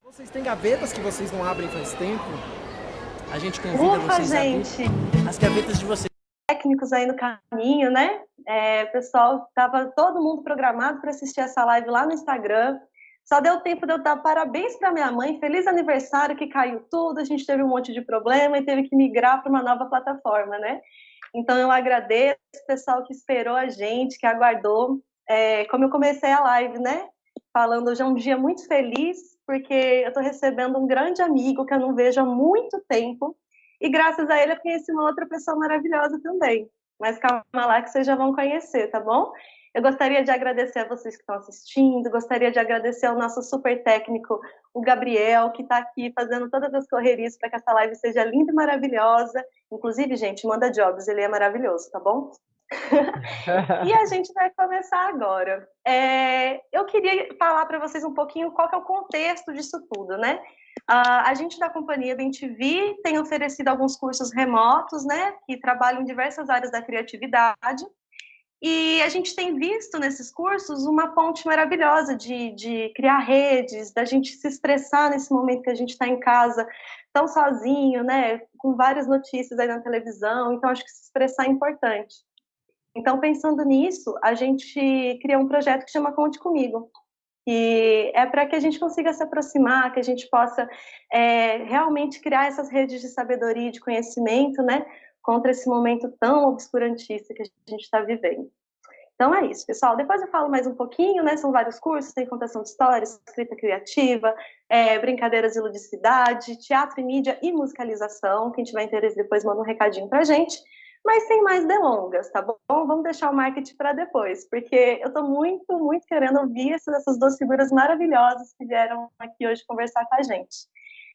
Vocês têm gavetas que vocês não abrem faz tempo? A gente convida vocês a abrir as gavetas de vocês. Técnicos aí no caminho, né? Pessoal, tava todo mundo programado para assistir essa live lá no Instagram. Só deu tempo de eu dar parabéns para minha mãe, feliz aniversário, que caiu tudo, a gente teve um monte de problema e teve que migrar para uma nova plataforma, né? Então eu agradeço o pessoal que esperou a gente, que aguardou. Como eu comecei a live, né? Falando, hoje é um dia muito feliz, porque eu estou recebendo um grande amigo que eu não vejo há muito tempo, e graças a ele eu conheci uma outra pessoa maravilhosa também. Mas calma lá que vocês já vão conhecer, tá bom? Eu gostaria de agradecer a vocês que estão assistindo, gostaria de agradecer ao nosso super técnico, o Gabriel, que está aqui fazendo todas as correrias para que essa live seja linda e maravilhosa. Inclusive, gente, manda jobs, ele é maravilhoso, tá bom? E a gente vai começar agora. Eu queria falar para vocês um pouquinho qual que é o contexto disso tudo, né? A gente da companhia BEM-TV tem oferecido alguns cursos remotos, né, que trabalham em diversas áreas da criatividade, e a gente tem visto nesses cursos uma ponte maravilhosa de criar redes, da gente se expressar nesse momento que a gente está em casa, tão sozinho, né, com várias notícias aí na televisão, então acho que se expressar é importante. Então, pensando nisso, a gente criou um projeto que chama Conte Comigo, e é para que a gente consiga se aproximar, que a gente possa realmente criar essas redes de sabedoria e de conhecimento, né, contra esse momento tão obscurantista que a gente está vivendo. Então é isso, pessoal. Depois eu falo mais um pouquinho, né, são vários cursos, tem contação de histórias, escrita criativa, brincadeiras de ludicidade, teatro e mídia e musicalização. Quem tiver interesse depois manda um recadinho pra gente. Mas sem mais delongas, tá bom? Vamos deixar o marketing para depois, porque eu estou muito, muito querendo ouvir essas duas figuras maravilhosas que vieram aqui hoje conversar com a gente.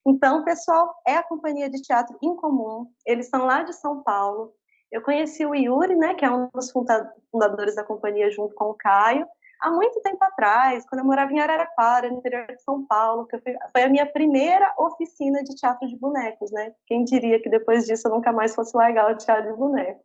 Então, pessoal, é a Companhia de Teatro Incomum, eles são lá de São Paulo. Eu conheci o Yuri, né, que é um dos fundadores da companhia, junto com o Caio, há muito tempo atrás, quando eu morava em Araraquara, no interior de São Paulo, que foi a minha primeira oficina de teatro de bonecos, né? Quem diria que depois disso eu nunca mais fosse largar o teatro de boneco.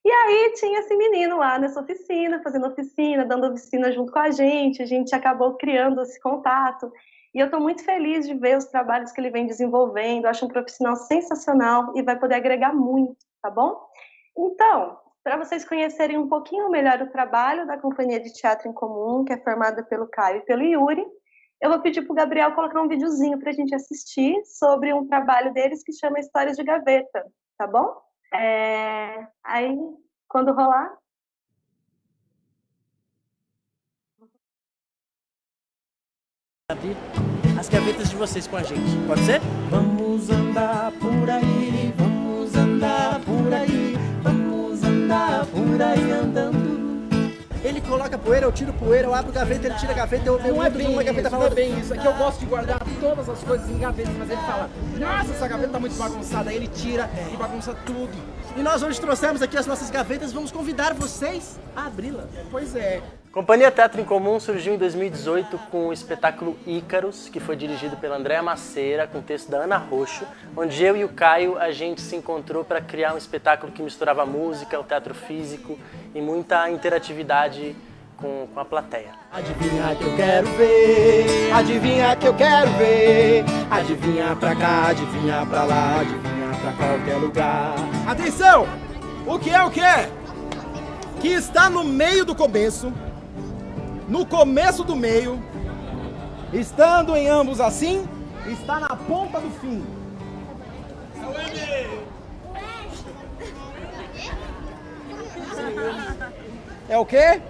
E aí tinha esse menino lá nessa oficina, fazendo oficina, dando oficina junto com a gente acabou criando esse contato. E eu estou muito feliz de ver os trabalhos que ele vem desenvolvendo, eu acho um profissional sensacional e vai poder agregar muito, tá bom? Então, para vocês conhecerem um pouquinho melhor o trabalho da Companhia de Teatro Incomum, que é formada pelo Caio e pelo Yuri, eu vou pedir para o Gabriel colocar um videozinho para a gente assistir sobre um trabalho deles que chama Histórias de Gaveta, tá bom? Aí, quando rolar... Abrir as gavetas de vocês com a gente, pode ser? Vamos andar por aí, vamos andar por aí, vamos andar por aí andando. Ele coloca poeira, eu tiro poeira, eu abro gaveta, ele tira gaveta, eu Não é bem uma isso, gaveta não é bem isso. É que eu gosto de guardar todas as coisas em gavetas, mas ele fala, nossa, essa gaveta tá muito bagunçada. Aí ele tira e bagunça tudo. E nós hoje trouxemos aqui as nossas gavetas, vamos convidar vocês a abri-las. Pois é. Companhia Teatro Incomum surgiu em 2018 com o espetáculo Ícaros, que foi dirigido pela Andréa Maceira, com texto da Ana Roxo, onde eu e o Caio a gente se encontrou para criar um espetáculo que misturava música, o teatro físico e muita interatividade com a plateia. Adivinha que eu quero ver, adivinha que eu quero ver, adivinha pra cá, adivinha pra lá, adivinha pra qualquer lugar. Atenção! O que é o que é? Que está no meio do começo, no começo do meio, estando em ambos assim, está na ponta do fim. É o quê?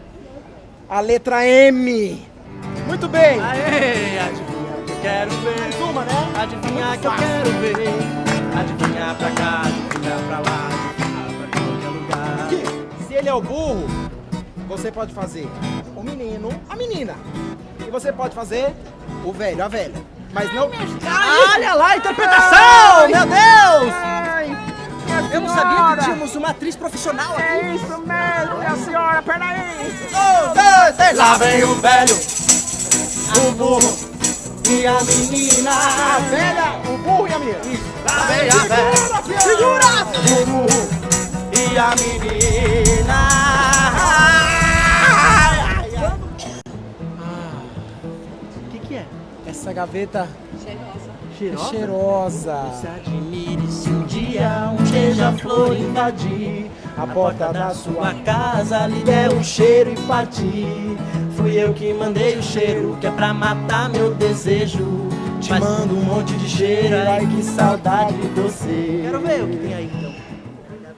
A letra M. Muito bem. Aê, adivinha que eu quero ver, Mais uma, né? adivinha que eu quero ver, adivinha pra cá, adivinha pra lá, adivinha pra qualquer lugar. Aqui, se ele é o burro, você pode fazer o menino, a menina. E você pode fazer o velho, a velha. Mas não... Olha lá a interpretação! Meu Deus! Ai, Eu não sabia que tínhamos uma atriz profissional aqui. é isso mesmo, minha senhora, peraí. Um, dois, três. Lá vem o velho, o burro e a menina. A velha, o burro e a menina. Lá vem a velha, Segura! o burro e a menina. O que é? Essa gaveta cheirosa. Se admire se um dia um beija-flor invadir A porta da sua casa lhe der um cheiro e partir. Fui eu que mandei o cheiro, que é pra matar meu desejo. Te mando um monte de cheiro, ai que saudade de você. Quero ver o que tem aí então.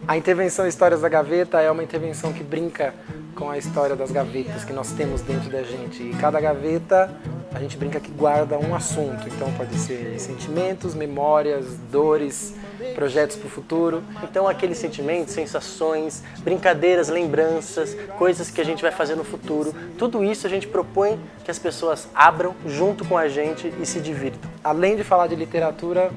A intervenção Histórias da Gaveta é uma intervenção que brinca com a história das gavetas que nós temos dentro da gente. E cada gaveta, a gente brinca que guarda um assunto. Então pode ser sentimentos, memórias, dores, projetos para o futuro. Então aqueles sentimentos, sensações, brincadeiras, lembranças, coisas que a gente vai fazer no futuro. Tudo isso a gente propõe que as pessoas abram junto com a gente e se divirtam. Além de falar de literatura,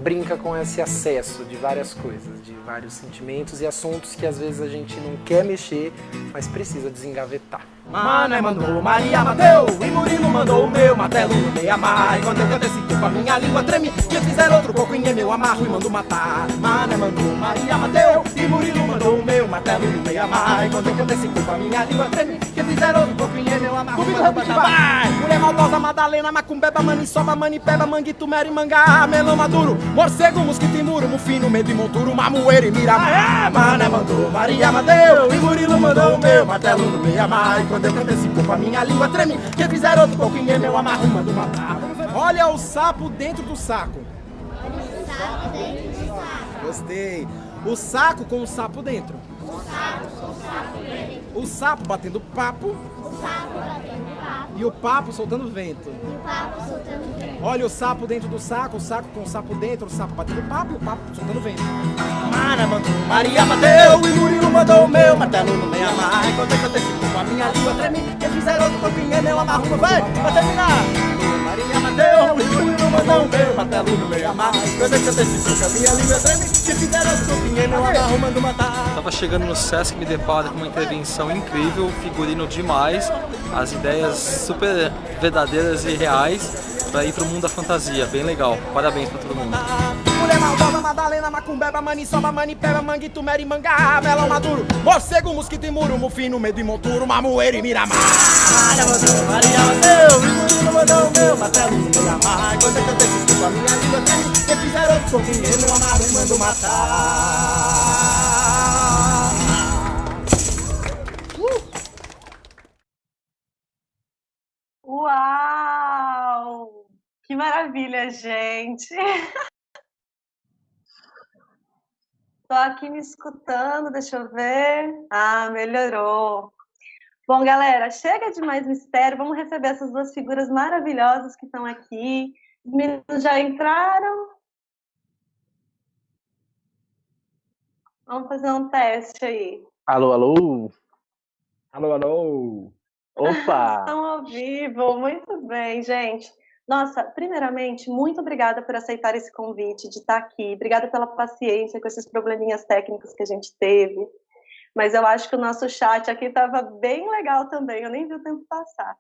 brinca com esse acesso de várias coisas, de vários sentimentos e assuntos que às vezes a gente não quer mexer, mas precisa desengavetar. Mané mandou, Maria Mateu, e Murilo mandou o meu martelo no meio amar. E quando eu canto esse tipo, a minha língua treme. Quem fizer outro coquinho é meu amarro e mando matar. Mané mandou, Maria Mateu, e Murilo mandou o meu martelo no meio amar. E quando eu canto esse tipo, a minha língua treme. Quem fizer outro coquinho é meu amarro e mando matar. Vai! Mulher maldosa, Madalena, macumbeba, maniçoba, manipeba, manguito, mero e mangá, melão maduro, morcego, mosquito e muro, mufino, medo e monturo, mamoeiro e miramar. Mané mandou, Maria Mateu, e Murilo mandou o meu martelo no meio amar. Quando eu canto esse corpo, a minha língua treme. Quem fizer outro pouquinho é meu amarro, mando matar. Olha o sapo dentro do saco. Olha o sapo dentro do saco. Gostei. O saco com o sapo dentro. O sapo com o sapo dentro. O sapo batendo papo. O sapo batendo papo. E o papo soltando vento. E o papo soltando vento. Olha o sapo dentro do saco, o saco com o sapo dentro, o sapo batendo papo e o papo soltando vento. Mana mandou, Maria Mateu, e Murilo mandou o meu martelo no meio amar. Quando eu cantei esse corpo, a minha língua treme. Quem fizer outro pouquinho é meu amarro, vai terminar. Maria Mateu, e Murilo mandou o meu martelo no meio amar. Quando eu cantei esse corpo, a minha língua treme. Quem fizer outro pouquinho é meu amarro, mando matar. Tava chegando no Sesc, me deparo com uma intervenção incrível, figurino demais, as ideias super verdadeiras e reais para ir pro mundo da fantasia, bem legal. Parabéns para todo mundo. Mulher maldosa, Madalena, macumbeba, maniçoba, manipeba, manguito, mero e mangá, melão maduro, morcego, mosquito e muro, mufino, medo e monturo, mamoeiro e miramar. Maria Mateu, e Murilo mandou o meu martelo no meio amar. Quando eu cantei esse tipo, a minha língua treme. Quem fizer outro pouquinho, meu amarro e mando matar. Uau! Que maravilha, gente! Tô aqui me escutando, deixa eu ver. Ah, melhorou. Bom, galera, chega de mais mistério. Vamos receber essas duas figuras maravilhosas que estão aqui. Os meninos já entraram? Vamos fazer um teste aí. Alô, alô? Alô, alô. Opa! Estão ao vivo, muito bem, gente. Nossa, primeiramente, muito obrigada por aceitar esse convite de estar aqui. Obrigada pela paciência com esses probleminhas técnicos que a gente teve. Mas eu acho que o nosso chat aqui estava bem legal também, eu nem vi o tempo passar.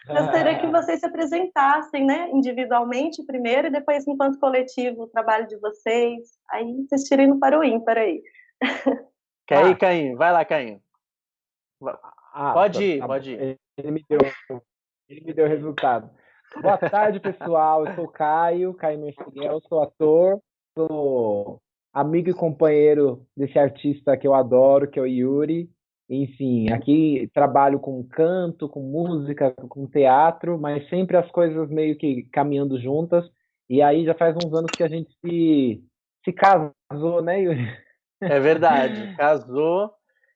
Gostaria que vocês se apresentassem, né, individualmente primeiro e depois, enquanto coletivo, o trabalho de vocês. Aí vocês tirem no para o ímpar aí. Quer ir, Caim? Vai lá, Caim. Pode ir, tá pode ir. Ele me deu o resultado. Boa tarde, pessoal. Eu sou o Caio Mexiguel, sou ator, sou amigo e companheiro desse artista que eu adoro, que é o Yuri. Enfim, aqui trabalho com canto, com música, com teatro, mas sempre as coisas meio que caminhando juntas. E aí já faz uns anos que a gente se casou, né, Yuri? É verdade, casou.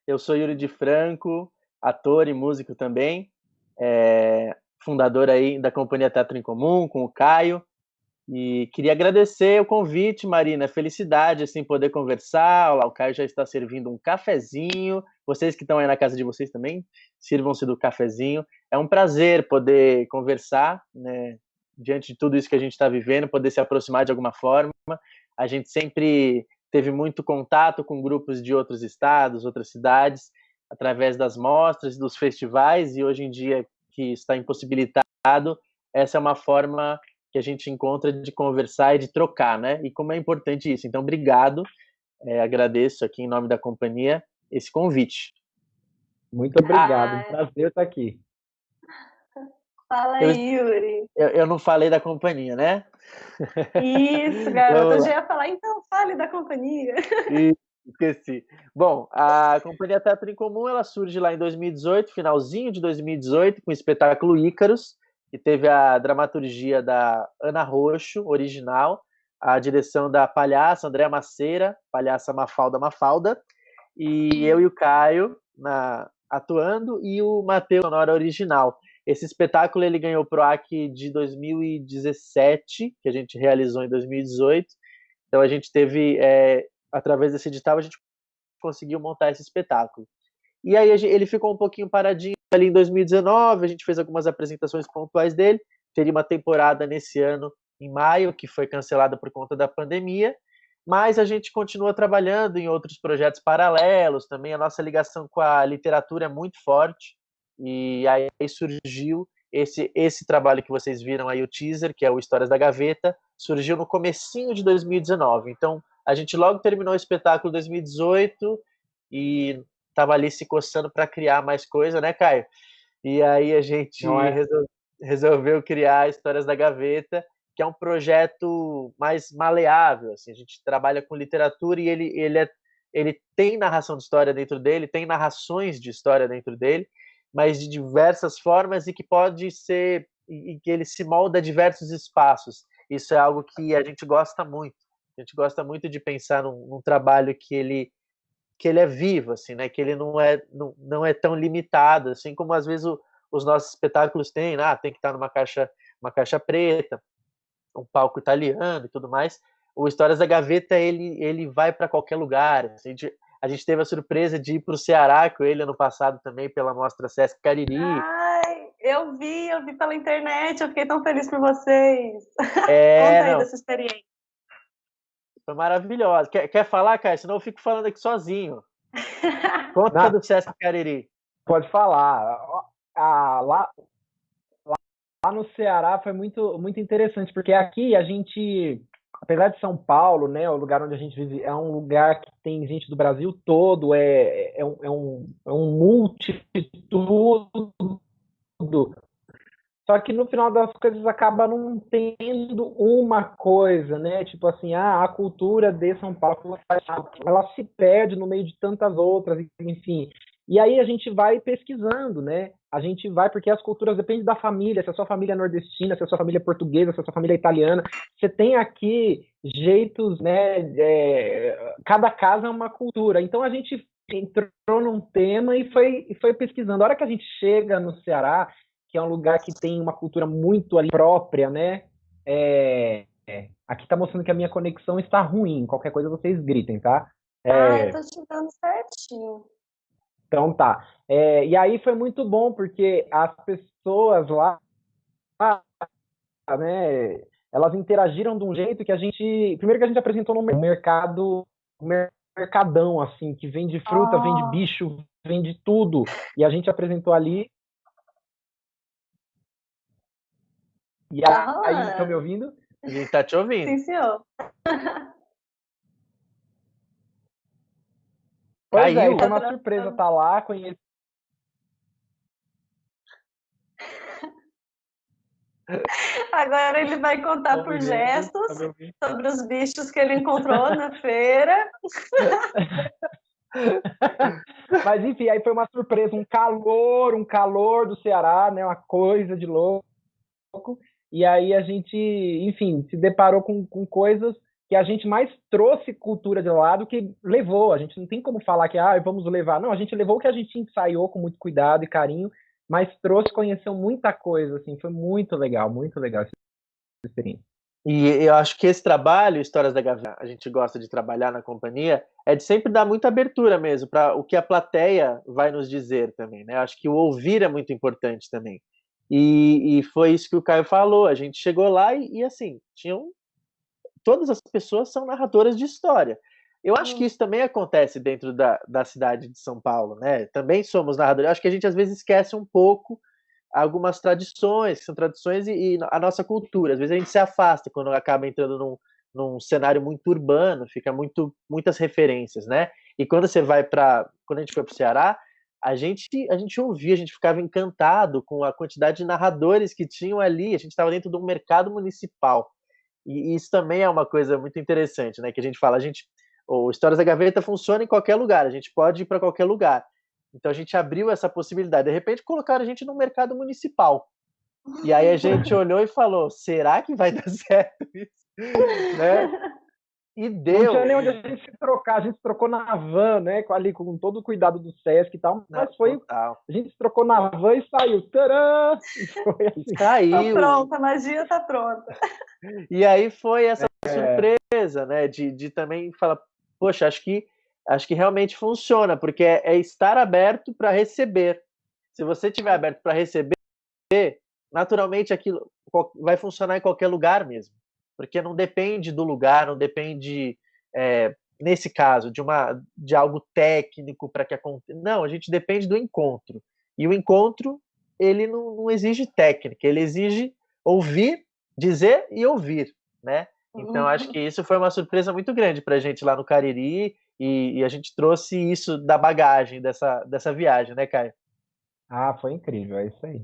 Eu sou Yuri de Franco, ator e músico também. Fundador aí da Companhia Teatro em Comum, com o Caio. E queria agradecer o convite, Marina. Felicidade, assim, poder conversar. Olha lá, o Caio já está servindo um cafezinho. Vocês que estão aí na casa de vocês também, sirvam-se do cafezinho. É um prazer poder conversar, né, diante de tudo isso que a gente está vivendo, poder se aproximar de alguma forma. A gente sempre teve muito contato com grupos de outros estados, outras cidades, através das mostras e dos festivais, e hoje em dia que está impossibilitado, essa é uma forma que a gente encontra de conversar e de trocar, né? E como é importante isso. Então, obrigado, agradeço aqui em nome da companhia esse convite. Muito obrigado, um prazer estar aqui. Fala Eu, aí, Yuri. eu não falei da companhia, né? Isso, garoto. Vamos Eu lá. já ia falar, então fale da companhia. Ih, esqueci. Bom, a Companhia Teatro em Comum, ela surge lá em 2018, finalzinho de 2018, com o espetáculo Ícaros, que teve a dramaturgia da Ana Roxo, original, a direção da palhaça Andréa Maceira, palhaça Mafalda Mafalda, e eu e o Caio atuando, e o Matheus na hora original. Esse espetáculo ele ganhou o PROAC de 2017, que a gente realizou em 2018. Então a gente teve, através desse edital, a gente conseguiu montar esse espetáculo. E aí ele ficou um pouquinho paradinho ali em 2019, a gente fez algumas apresentações pontuais dele, teria uma temporada nesse ano, em maio, que foi cancelada por conta da pandemia, mas a gente continua trabalhando em outros projetos paralelos também, a nossa ligação com a literatura é muito forte, e aí surgiu esse trabalho que vocês viram aí, o teaser, que é o Histórias da Gaveta, surgiu no comecinho de 2019. Então, a gente logo terminou o espetáculo em 2018 e estava ali se coçando para criar mais coisa, né, Caio? E aí a gente resolveu criar Histórias da Gaveta, que é um projeto mais maleável. Assim, a gente trabalha com literatura e ele tem narração de história dentro dele, tem narrações de história dentro dele, mas de diversas formas e que pode ser, e que ele se molda a diversos espaços. Isso é algo que a gente gosta muito. A gente gosta muito de pensar num trabalho que ele é vivo, assim, né? Que ele não é tão limitado, assim como às vezes os nossos espetáculos têm, tem que estar numa caixa preta, um palco italiano e tudo mais. O Histórias da Gaveta, ele vai para qualquer lugar. Assim, a gente teve a surpresa de ir para o Ceará com ele ano passado também, pela Mostra Sesc Cariri. Ai, eu vi pela internet, eu fiquei tão feliz por vocês. Conta aí dessa experiência. Foi maravilhosa. Quer falar, Caio? Senão eu fico falando aqui sozinho. Conta do Sesc Cariri. Pode falar. Lá no Ceará foi muito, muito interessante, porque aqui a gente, apesar de São Paulo, né, o lugar onde a gente vive, é um lugar que tem gente do Brasil todo, é um multitudo. Só que no final das coisas acaba não tendo uma coisa, né? Tipo assim, a cultura de São Paulo, ela se perde no meio de tantas outras, enfim. E aí a gente vai pesquisando, né? A gente vai, porque as culturas dependem da família, se a sua família é nordestina, se a sua família é portuguesa, se a sua família é italiana. Você tem aqui jeitos, né? Cada casa é uma cultura. Então a gente entrou num tema e foi pesquisando. A hora que a gente chega no Ceará, que é um lugar que tem uma cultura muito ali própria, né? Aqui tá mostrando que a minha conexão está ruim. Qualquer coisa vocês gritem, tá? Eu tô te dando certinho. Então tá. E aí foi muito bom, porque as pessoas lá, né, elas interagiram de um jeito que a gente... Primeiro que a gente apresentou no mercadão, assim, que vende fruta, vende bicho, vende tudo. E a gente apresentou ali. E aí, estão me ouvindo? A gente tá te ouvindo. Sim, senhor. Pois é, foi uma surpresa estar lá, conhecer. Agora ele vai contar por gestos sobre os bichos que ele encontrou na feira. Mas enfim, aí foi uma surpresa, um calor do Ceará, né? Uma coisa de louco. E aí a gente, enfim, se deparou com coisas que a gente mais trouxe cultura de lá do que levou. A gente não tem como falar que vamos levar. Não, a gente levou o que a gente ensaiou com muito cuidado e carinho, mas trouxe, conheceu muita coisa, assim, foi muito legal essa experiência. E eu acho que esse trabalho, Histórias da Gaveta, a gente gosta de trabalhar na companhia, é de sempre dar muita abertura mesmo para o que a plateia vai nos dizer também, né? Eu acho que o ouvir é muito importante também. E foi isso que o Caio falou, a gente chegou lá e assim, todas as pessoas são narradoras de história. Eu acho que isso também acontece dentro da cidade de São Paulo, né? Também somos narradores. Eu acho que a gente às vezes esquece um pouco algumas tradições, que são tradições e a nossa cultura. Às vezes a gente se afasta quando acaba entrando num cenário muito urbano, fica muitas referências, né? E quando a gente foi para o Ceará, a gente ouvia, a gente ficava encantado com a quantidade de narradores que tinham ali. A gente estava dentro de um mercado municipal. E isso também é uma coisa muito interessante, né? Que a gente fala, o Histórias da Gaveta funciona em qualquer lugar, a gente pode ir para qualquer lugar. Então a gente abriu essa possibilidade. De repente colocaram a gente no mercado municipal. E aí a gente olhou e falou, será que vai dar certo isso? Né? E deu. Não tinha nem onde a gente se trocar, a gente se trocou na van, né? Ali com todo o cuidado do Sesc e tal, mas foi. Total. A gente se trocou na van e saiu. Tcharam! E foi assim. Saiu. Tá pronta, a magia tá pronta. E aí foi essa surpresa, né? De também falar, poxa, acho que realmente funciona, porque é estar aberto para receber. Se você estiver aberto para receber, naturalmente aquilo vai funcionar em qualquer lugar mesmo. Porque não depende do lugar, não depende, nesse caso, de algo técnico para que aconteça. Não, a gente depende do encontro. E o encontro, ele não exige técnica, ele exige ouvir, dizer e ouvir, né? Então, acho que isso foi uma surpresa muito grande para a gente lá no Cariri e a gente trouxe isso da bagagem dessa viagem, né, Caio? Ah, foi incrível, é isso aí.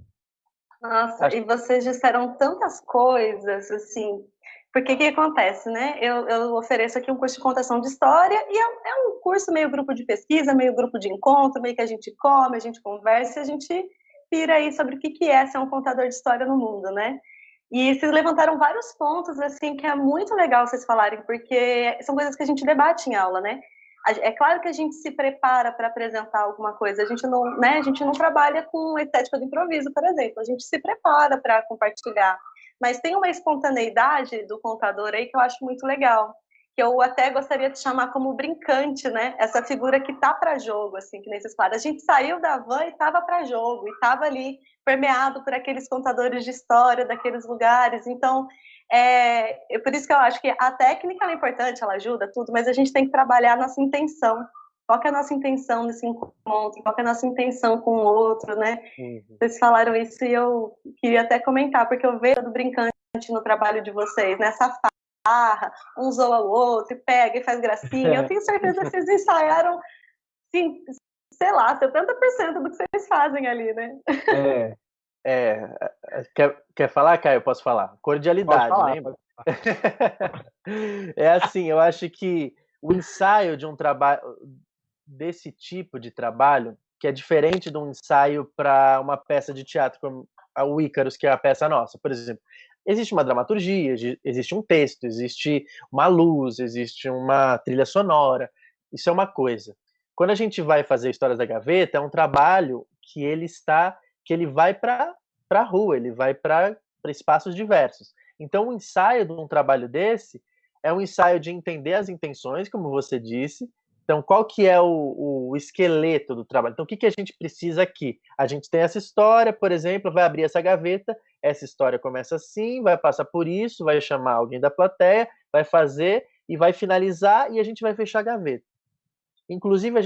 Nossa, e vocês disseram tantas coisas, assim, porque o que acontece, né? Eu ofereço aqui um curso de contação de história e é um curso meio grupo de pesquisa, meio grupo de encontro, meio que a gente come, a gente conversa e a gente pira aí sobre o que é ser um contador de história no mundo, né? E vocês levantaram vários pontos, assim, que é muito legal vocês falarem, porque são coisas que a gente debate em aula, né? É claro que a gente se prepara para apresentar alguma coisa, a gente não trabalha com estética do improviso, por exemplo, a gente se prepara para compartilhar, mas tem uma espontaneidade do contador aí que eu acho muito legal, que eu até gostaria de chamar como brincante, né? Essa figura que tá para jogo, assim, que nem vocês falaram. A gente saiu da van e estava para jogo, e estava ali permeado por aqueles contadores de história daqueles lugares, então por isso que eu acho que a técnica é importante, ela ajuda tudo, mas a gente tem que trabalhar a nossa intenção. Qual que é a nossa intenção nesse encontro? Qual que é a nossa intenção com o outro, né? Vocês falaram isso e eu queria até comentar, porque eu vejo do brincante no trabalho de vocês, nessa farra, um zoa o outro, e pega e faz gracinha. Eu tenho certeza que vocês ensaiaram, sim, sei lá, 70% do que vocês fazem ali, né? Quer falar, Caio? Eu posso falar. Cordialidade, falar, lembra? É assim, eu acho que o ensaio de um trabalho, desse tipo de trabalho, que é diferente de um ensaio para uma peça de teatro como o Ícaros, que é a peça nossa, por exemplo. Existe uma dramaturgia, existe um texto, existe uma luz, existe uma trilha sonora. Isso é uma coisa. Quando a gente vai fazer Histórias da Gaveta, é um trabalho que ele vai para a rua, ele vai para espaços diversos. Então, o ensaio de um trabalho desse é um ensaio de entender as intenções, como você disse. Então, qual que é o esqueleto do trabalho? Então, o que a gente precisa aqui? A gente tem essa história, por exemplo, vai abrir essa gaveta, essa história começa assim, vai passar por isso, vai chamar alguém da plateia, vai fazer e vai finalizar e a gente vai fechar a gaveta. Inclusive,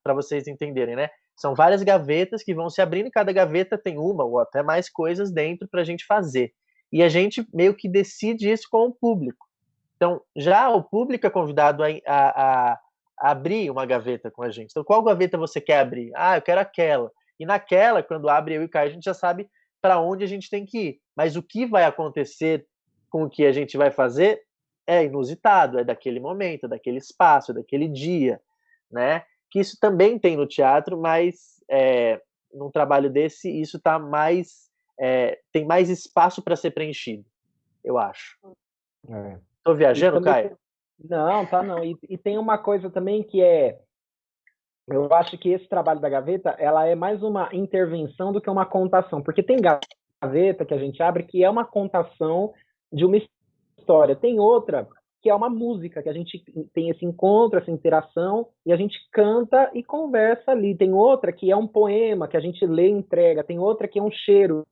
para vocês entenderem, né? São várias gavetas que vão se abrindo e cada gaveta tem uma ou até mais coisas dentro para a gente fazer. E a gente meio que decide isso com o público. Então, já o público é convidado a abrir uma gaveta com a gente. Então, qual gaveta você quer abrir? Ah, eu quero aquela. E naquela, quando abre eu e Caio, a gente já sabe para onde a gente tem que ir. Mas o que vai acontecer com o que a gente vai fazer é inusitado, é daquele momento, é daquele espaço, é daquele dia, né? Que isso também tem no teatro, mas num trabalho desse, isso tá tem mais espaço para ser preenchido, eu acho. Tô viajando, Caio? Não, tá não. E tem uma coisa também que eu acho que esse trabalho da gaveta, ela é mais uma intervenção do que uma contação, porque tem gaveta que a gente abre que é uma contação de uma história, tem outra que é uma música, que a gente tem esse encontro, essa interação, e a gente canta e conversa ali. Tem outra que é um poema, que a gente lê e entrega. Tem outra que é um cheiro,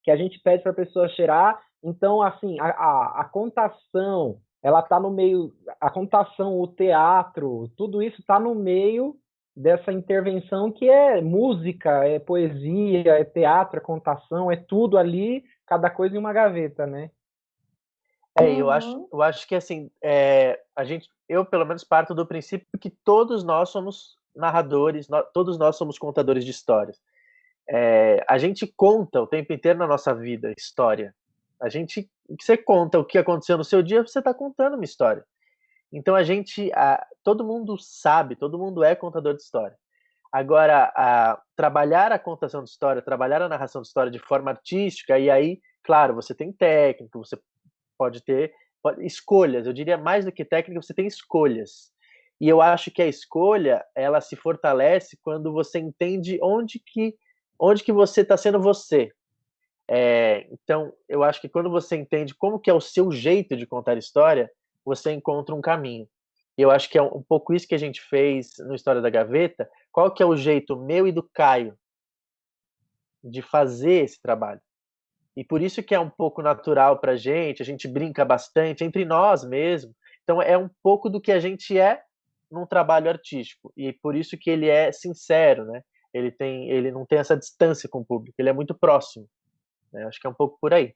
que a gente pede para a pessoa cheirar. Então, assim, a contação, ela está no meio, a contação, o teatro, tudo isso está no meio dessa intervenção que é música, é poesia, é teatro, é contação, é tudo ali, cada coisa em uma gaveta, né? Eu acho que assim, eu pelo menos parto do princípio que todos nós somos narradores, todos nós somos contadores de histórias. A gente conta o tempo inteiro na nossa vida história. Você conta o que aconteceu no seu dia, você está contando uma história. Então todo mundo sabe, todo mundo é contador de história. Agora, trabalhar a contação de história, trabalhar a narração de história de forma artística, e aí, claro, você tem técnica, você pode ter escolhas. Eu diria mais do que técnica, você tem escolhas. E eu acho que a escolha, ela se fortalece quando você entende onde que você está sendo você. Então, eu acho que quando você entende como que é o seu jeito de contar história, você encontra um caminho. E eu acho que é um pouco isso que a gente fez no História da Gaveta. Qual que é o jeito meu e do Caio de fazer esse trabalho? E por isso que é um pouco natural pra gente, a gente brinca bastante entre nós mesmo. Então é um pouco do que a gente é num trabalho artístico. E por isso que ele é sincero, né? Ele não tem essa distância com o público, ele é muito próximo. Né? Acho que é um pouco por aí.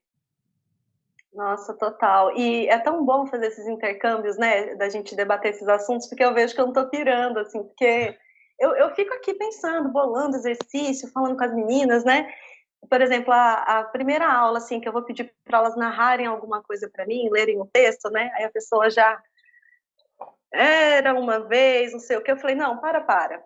Nossa, total. E é tão bom fazer esses intercâmbios, né, da gente debater esses assuntos, porque eu vejo que eu não tô pirando, assim, porque eu fico aqui pensando, bolando exercício, falando com as meninas, né? Por exemplo, a primeira aula, assim, que eu vou pedir para elas narrarem alguma coisa para mim, lerem um texto, né? Aí a pessoa já era uma vez, não sei o que. Eu falei, não, para.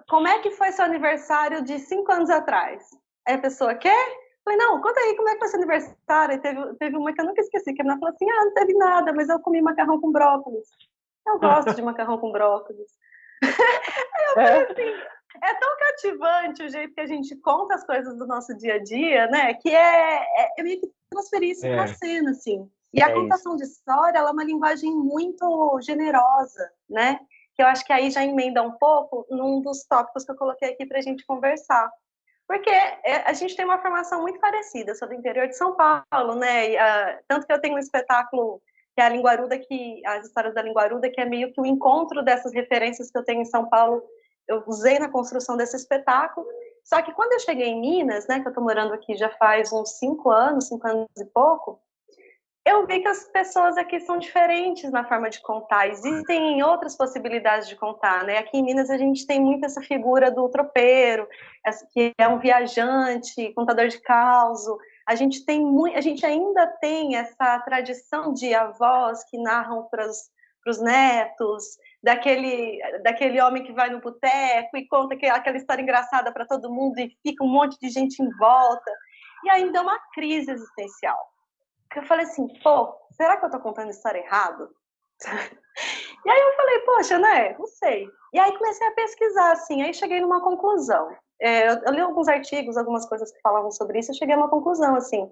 Como é que foi seu aniversário de 5 anos atrás? Aí a pessoa, quê? Eu falei, não, conta aí como é que foi seu aniversário. E teve uma que eu nunca esqueci, que a menina falou assim, não teve nada, mas eu comi macarrão com brócolis. Eu gosto de macarrão com brócolis. Aí eu falei assim, é tão cativante o jeito que a gente conta as coisas do nosso dia a dia, né? Que é meio que transferir isso para a cena, assim. E a contação de história, ela é uma linguagem muito generosa, né? Que eu acho que aí já emenda um pouco num dos tópicos que eu coloquei aqui para a gente conversar. Porque a gente tem uma formação muito parecida. Eu sou do interior de São Paulo, né? Tanto que eu tenho um espetáculo que é a Linguaruda, as histórias da Linguaruda, que é meio que o encontro dessas referências que eu tenho em São Paulo, eu usei na construção desse espetáculo. Só que quando eu cheguei em Minas, né, que eu estou morando aqui já faz uns 5 anos e pouco, eu vi que as pessoas aqui são diferentes na forma de contar. Existem outras possibilidades de contar, né? Aqui em Minas a gente tem muito essa figura do tropeiro, que é um viajante, contador de causo. A gente ainda tem essa tradição de avós que narram para os netos, daquele homem que vai no boteco e conta aquela história engraçada para todo mundo e fica um monte de gente em volta. E ainda é uma crise existencial. Eu falei assim, será que eu tô contando a história errado? E aí eu falei, poxa, né, não sei. E aí comecei a pesquisar, assim, aí cheguei numa conclusão. Eu li alguns artigos, algumas coisas que falavam sobre isso, eu cheguei a uma conclusão, assim,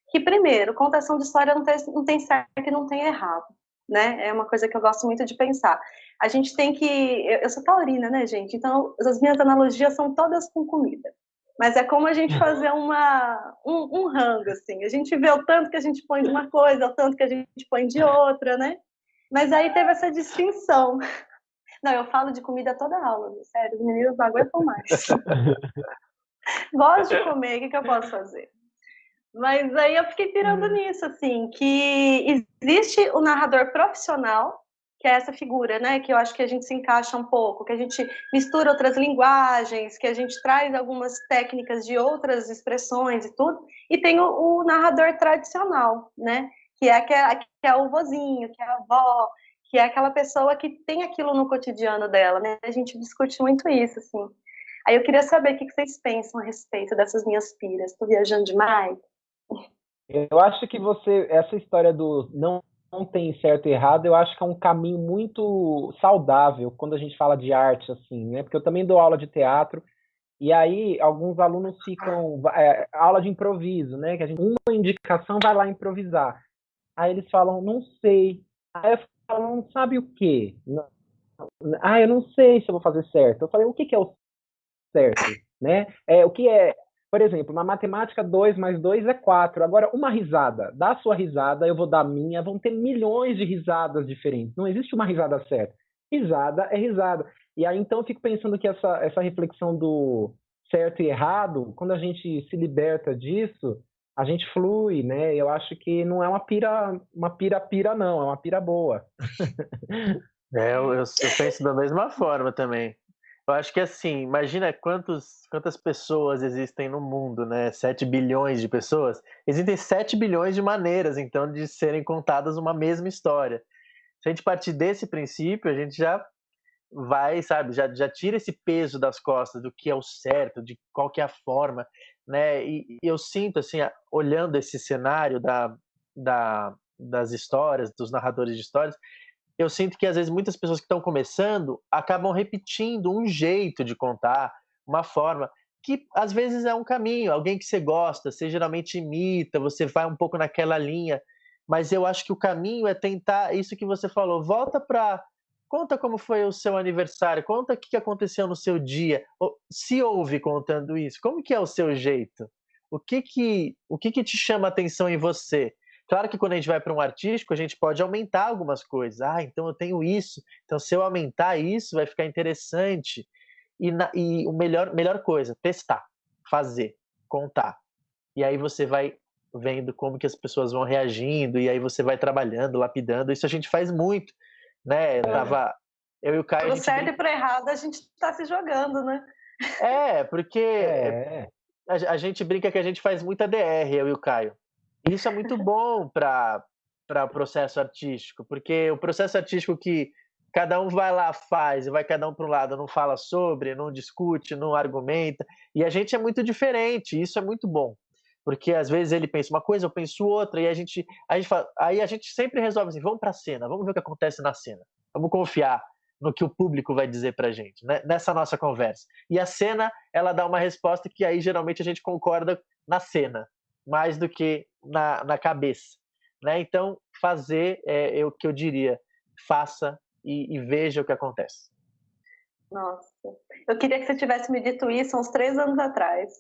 que primeiro, contação de história não tem certo e não tem errado, né? É uma coisa que eu gosto muito de pensar. A gente tem que... Eu sou taurina, né, gente? Então, as minhas analogias são todas com comida. Mas é como a gente fazer um rango, assim. A gente vê o tanto que a gente põe de uma coisa, o tanto que a gente põe de outra, né? Mas aí teve essa distinção. Não, eu falo de comida toda aula, sério. Os meninos não aguentam mais. Gosto de comer, o que eu posso fazer? Mas aí eu fiquei pirando nisso, assim, que existe o narrador profissional, que é essa figura, né, que eu acho que a gente se encaixa um pouco, que a gente mistura outras linguagens, que a gente traz algumas técnicas de outras expressões e tudo, e tem o narrador tradicional, né, que é o vozinho, que é a avó, que é aquela pessoa que tem aquilo no cotidiano dela, né, a gente discute muito isso, assim. Aí eu queria saber o que vocês pensam a respeito dessas minhas piras. Estou viajando demais? Eu acho que essa história do não tem certo e errado, eu acho que é um caminho muito saudável quando a gente fala de arte, assim, né? Porque eu também dou aula de teatro, e aí alguns alunos ficam... aula de improviso, né? Que uma indicação vai lá improvisar. Aí eles falam, não sei. Aí eu falo, não sabe o quê? Eu não sei se eu vou fazer certo. Eu falei, o que é o certo? Né? O que é... Por exemplo, na matemática, 2 mais 2 é 4. Agora, uma risada. Dá a sua risada, eu vou dar a minha. Vão ter milhões de risadas diferentes. Não existe uma risada certa. Risada é risada. E aí, então, eu fico pensando que essa reflexão do certo e errado, quando a gente se liberta disso, a gente flui, né? Eu acho que não é uma pira não. É uma pira boa. Eu penso da mesma forma também. Eu acho que assim, imagina quantas pessoas existem no mundo, né? 7 bilhões de pessoas. Existem 7 bilhões de maneiras, então, de serem contadas uma mesma história. Se a gente partir desse princípio, a gente já vai, sabe, já tira esse peso das costas do que é o certo, de qual que é a forma, né? E eu sinto, assim, olhando esse cenário das histórias, dos narradores de histórias, eu sinto que às vezes muitas pessoas que estão começando acabam repetindo um jeito de contar, uma forma que às vezes é um caminho, alguém que você gosta, você geralmente imita, você vai um pouco naquela linha, mas eu acho que o caminho é tentar isso que você falou, volta para conta como foi o seu aniversário, conta o que aconteceu no seu dia, se ouve contando isso, como que é o seu jeito? O que que te chama a atenção em você? Claro que quando a gente vai para um artístico, a gente pode aumentar algumas coisas. Ah, então eu tenho isso. Então, se eu aumentar isso, vai ficar interessante. E melhor coisa, testar, fazer, contar. E aí você vai vendo como que as pessoas vão reagindo, e aí você vai trabalhando, lapidando. Isso a gente faz muito, né? Eu e o Caio... Pro certo e pro errado, a gente tá se jogando, né? Porque a gente brinca que a gente faz muita DR, eu e o Caio. Isso é muito bom para o processo artístico, porque o processo artístico que cada um vai lá, faz, e vai cada um para um lado, não fala sobre, não discute, não argumenta, e a gente é muito diferente, isso é muito bom, porque às vezes ele pensa uma coisa, eu penso outra, e aí a gente sempre resolve assim, vamos para a cena, vamos ver o que acontece na cena, vamos confiar no que o público vai dizer para a gente, né? Nessa nossa conversa. E a cena, ela dá uma resposta que aí geralmente a gente concorda na cena, mais do que na cabeça, né? Então, fazer é o que eu diria, faça e veja o que acontece. Nossa, eu queria que você tivesse me dito isso uns 3 anos atrás.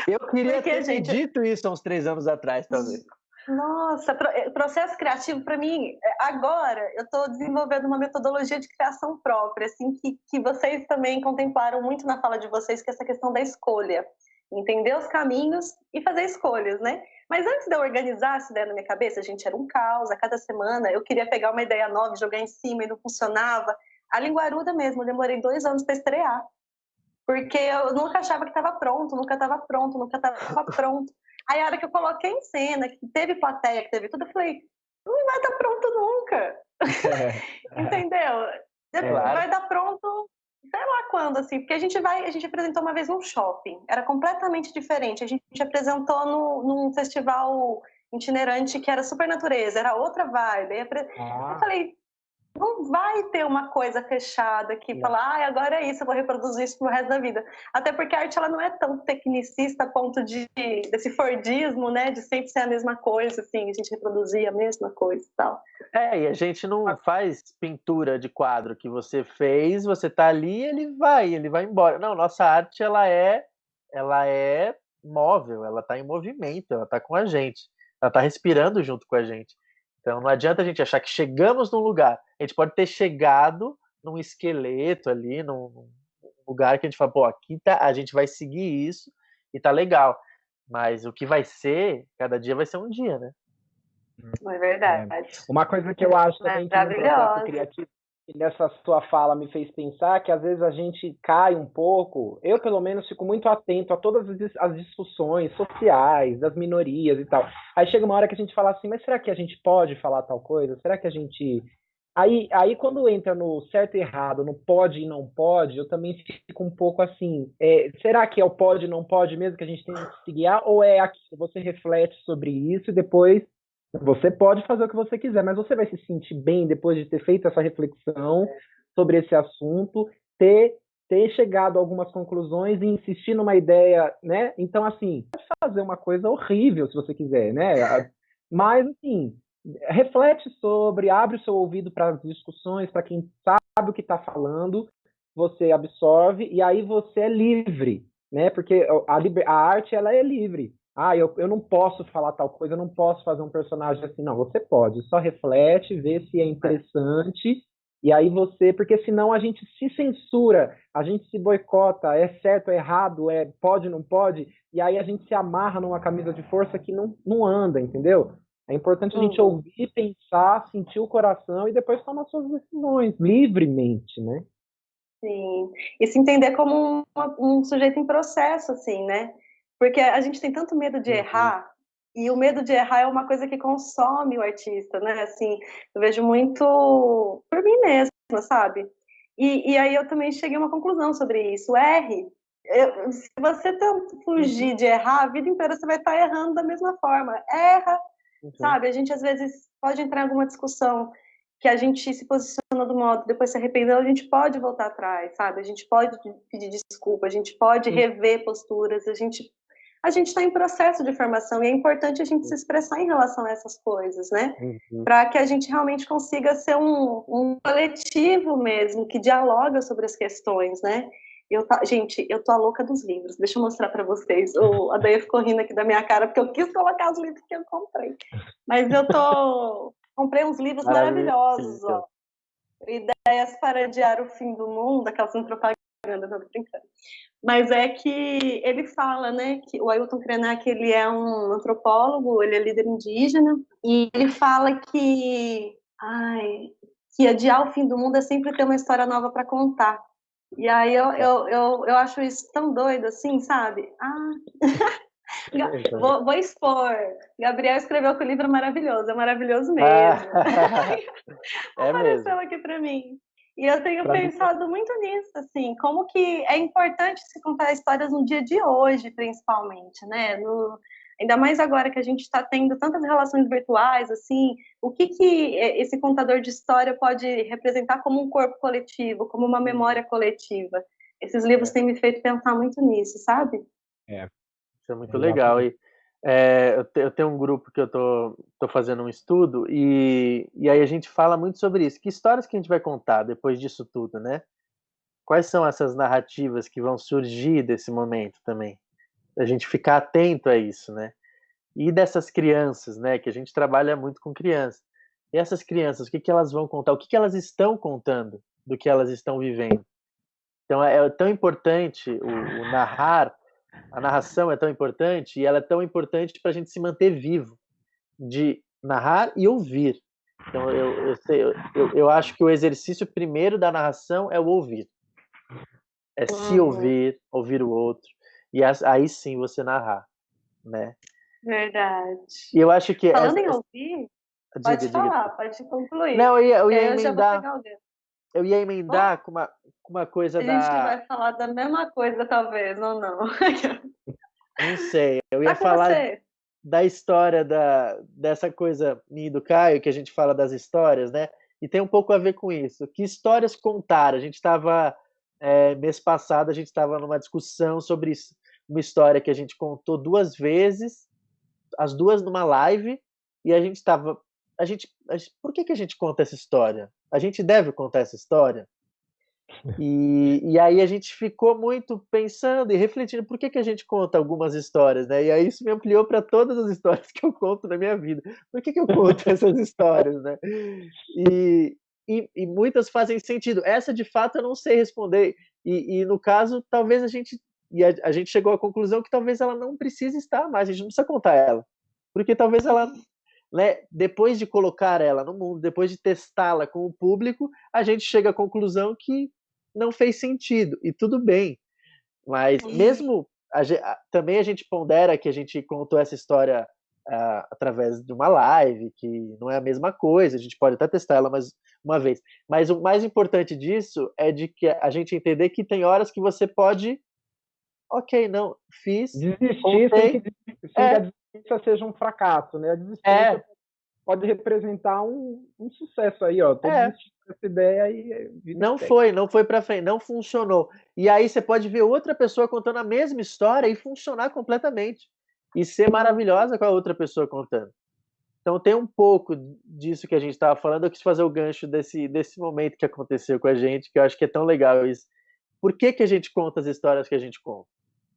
Eu queria Porque, ter gente, me dito isso há uns 3 anos atrás, talvez. Nossa, processo criativo para mim, agora eu estou desenvolvendo uma metodologia de criação própria, assim, que vocês também contemplaram muito na fala de vocês, que é essa questão da escolha. Entender os caminhos e fazer escolhas, né? Mas antes de eu organizar essa ideia na minha cabeça, a gente era um caos, a cada semana eu queria pegar uma ideia nova, jogar em cima e não funcionava. A Linguaruda mesmo, eu demorei 2 anos para estrear, porque eu nunca achava que estava pronto, nunca estava pronto, nunca estava pronto. Aí a hora que eu coloquei em cena, que teve plateia, que teve tudo, eu falei, não vai estar pronto nunca. Entendeu? Vai dar pronto, sei lá quando, assim, porque a gente apresentou uma vez num shopping, era completamente diferente. A gente apresentou num festival itinerante que era super natureza, era outra vibe. Eu falei, não vai ter uma coisa fechada que falar, agora é isso, eu vou reproduzir isso pro resto da vida. Até porque a arte ela não é tão tecnicista a ponto desse Fordismo, né, de sempre ser a mesma coisa, assim, a gente reproduzir a mesma coisa e tal. E a gente não faz pintura de quadro que você fez, você tá ali, ele vai embora. Não, nossa arte ela é móvel, ela tá em movimento, ela tá com a gente, ela tá respirando junto com a gente. Então não adianta a gente achar que chegamos num lugar. A gente pode ter chegado num esqueleto ali, num lugar que a gente fala, pô, aqui tá, a gente vai seguir isso e tá legal. Mas o que vai ser, cada dia vai ser um dia, né? É verdade. Uma coisa que eu acho também que no processo criativo, que nessa sua fala me fez pensar, que às vezes a gente cai um pouco, eu pelo menos fico muito atento a todas as discussões sociais, das minorias e tal. Aí chega uma hora que a gente fala assim, mas será que a gente pode falar tal coisa? Será que a gente... Aí quando entra no certo e errado, no pode e não pode, eu também fico um pouco assim, será que é o pode e não pode mesmo que a gente tem que se guiar? Ou é aquilo, você reflete sobre isso e depois você pode fazer o que você quiser, mas você vai se sentir bem depois de ter feito essa reflexão sobre esse assunto, ter chegado a algumas conclusões e insistir numa ideia, né? Então, assim, pode fazer uma coisa horrível se você quiser, né? Mas, assim, reflete sobre, abre o seu ouvido para as discussões, para quem sabe o que está falando, você absorve e aí você é livre, né? Porque a arte, ela é livre. Eu não posso falar tal coisa, eu não posso fazer um personagem assim. Não, você pode, só reflete, vê se é interessante, e aí porque senão a gente se censura, a gente se boicota, é certo, é errado, pode, não pode, e aí a gente se amarra numa camisa de força que não anda, entendeu? É importante a gente ouvir, pensar, sentir o coração e depois tomar suas decisões, livremente, né? Sim. E se entender como um sujeito em processo, assim, né? Porque a gente tem tanto medo de errar, e o medo de errar é uma coisa que consome o artista, né? Assim, eu vejo muito por mim mesma, sabe? E aí eu também cheguei a uma conclusão sobre isso. Erre. Se você tanto fugir de errar, a vida inteira você vai estar errando da mesma forma. Erra, sabe? A gente às vezes pode entrar em alguma discussão que a gente se posiciona do modo, depois se arrependeu, a gente pode voltar atrás, sabe? A gente pode pedir desculpa, a gente pode rever posturas, a gente está em processo de formação e é importante a gente se expressar em relação a essas coisas, né? Para que a gente realmente consiga ser um coletivo mesmo, que dialoga sobre as questões, né? Gente, eu tô a louca dos livros. Deixa eu mostrar para vocês. A Daia ficou rindo aqui da minha cara, porque eu quis colocar os livros que eu comprei. Mas comprei uns livros maravilhosos, ó. Ideias para adiar o fim do mundo, aquelas propaganda, não tô brincando. Mas é que ele fala, né, que o Ailton Krenak, ele é um antropólogo, ele é líder indígena, e ele fala que adiar o fim do mundo é sempre ter uma história nova para contar. E aí eu acho isso tão doido, assim, sabe? Vou expor. Gabriel escreveu que o livro é maravilhoso, é maravilhoso mesmo. Apareceu aqui para mim. E eu tenho pensado muito nisso, assim, como que é importante se contar histórias no dia de hoje, principalmente, né? Ainda mais agora que a gente está tendo tantas relações virtuais, assim, o que esse contador de história pode representar como um corpo coletivo, como uma memória coletiva? Esses livros têm me feito pensar muito nisso, sabe? Isso é muito legal. E eu tenho um grupo que eu tô fazendo um estudo e aí a gente fala muito sobre isso. Que histórias que a gente vai contar depois disso tudo, né? Quais são essas narrativas que vão surgir desse momento também? A gente ficar atento a isso, né? E dessas crianças, né? Que a gente trabalha muito com crianças. E essas crianças, o que elas vão contar? O que elas estão contando do que elas estão vivendo? Então é tão importante o narrar. A narração é tão importante e ela é tão importante para a gente se manter vivo, de narrar e ouvir. Então eu acho que o exercício primeiro da narração é o ouvir. É se ouvir o outro e aí sim você narrar, né? Verdade. E eu acho que falando em ouvir, pode falar, pode concluir. Não, eu ia emendar. Já vou pegar o dedo. Eu ia emendar com uma coisa a gente vai falar da mesma coisa, talvez, ou não? Não sei. Eu ia falar da história dessa coisa minha e do Caio, que a gente fala das histórias, né? E tem um pouco a ver com isso. Que histórias contar? A gente estava, mês passado, a gente estava numa discussão sobre isso. Uma história que a gente contou 2 vezes, as 2 numa live, e a gente estava... por que a gente conta essa história? A gente deve contar essa história? E aí a gente ficou muito pensando e refletindo por que a gente conta algumas histórias, né? E aí isso me ampliou para todas as histórias que eu conto na minha vida. Por que eu conto essas histórias, né? E muitas fazem sentido. Essa, de fato, eu não sei responder. E no caso, talvez a gente chegou à conclusão que talvez ela não precise estar mais, a gente não precisa contar ela. Porque talvez ela... Né, depois de colocar ela no mundo, depois de testá-la com o público, a gente chega à conclusão que não fez sentido, e tudo bem. Mas mesmo, também a gente pondera que a gente contou essa história através de uma live, que não é a mesma coisa, a gente pode até testar ela mais uma vez. Mas o mais importante disso é de que a gente entender que tem horas que você pode... Ok, não, fiz... Desistir sem que a desistência seja um fracasso, né? A desistência pode representar um sucesso aí, ó. Tô desistindo dessa ideia e... Não foi pra frente, não funcionou. E aí você pode ver outra pessoa contando a mesma história e funcionar completamente. E ser maravilhosa com a outra pessoa contando. Então tem um pouco disso que a gente estava falando. Eu quis fazer o gancho desse momento que aconteceu com a gente, que eu acho que é tão legal isso. Por que a gente conta as histórias que a gente conta?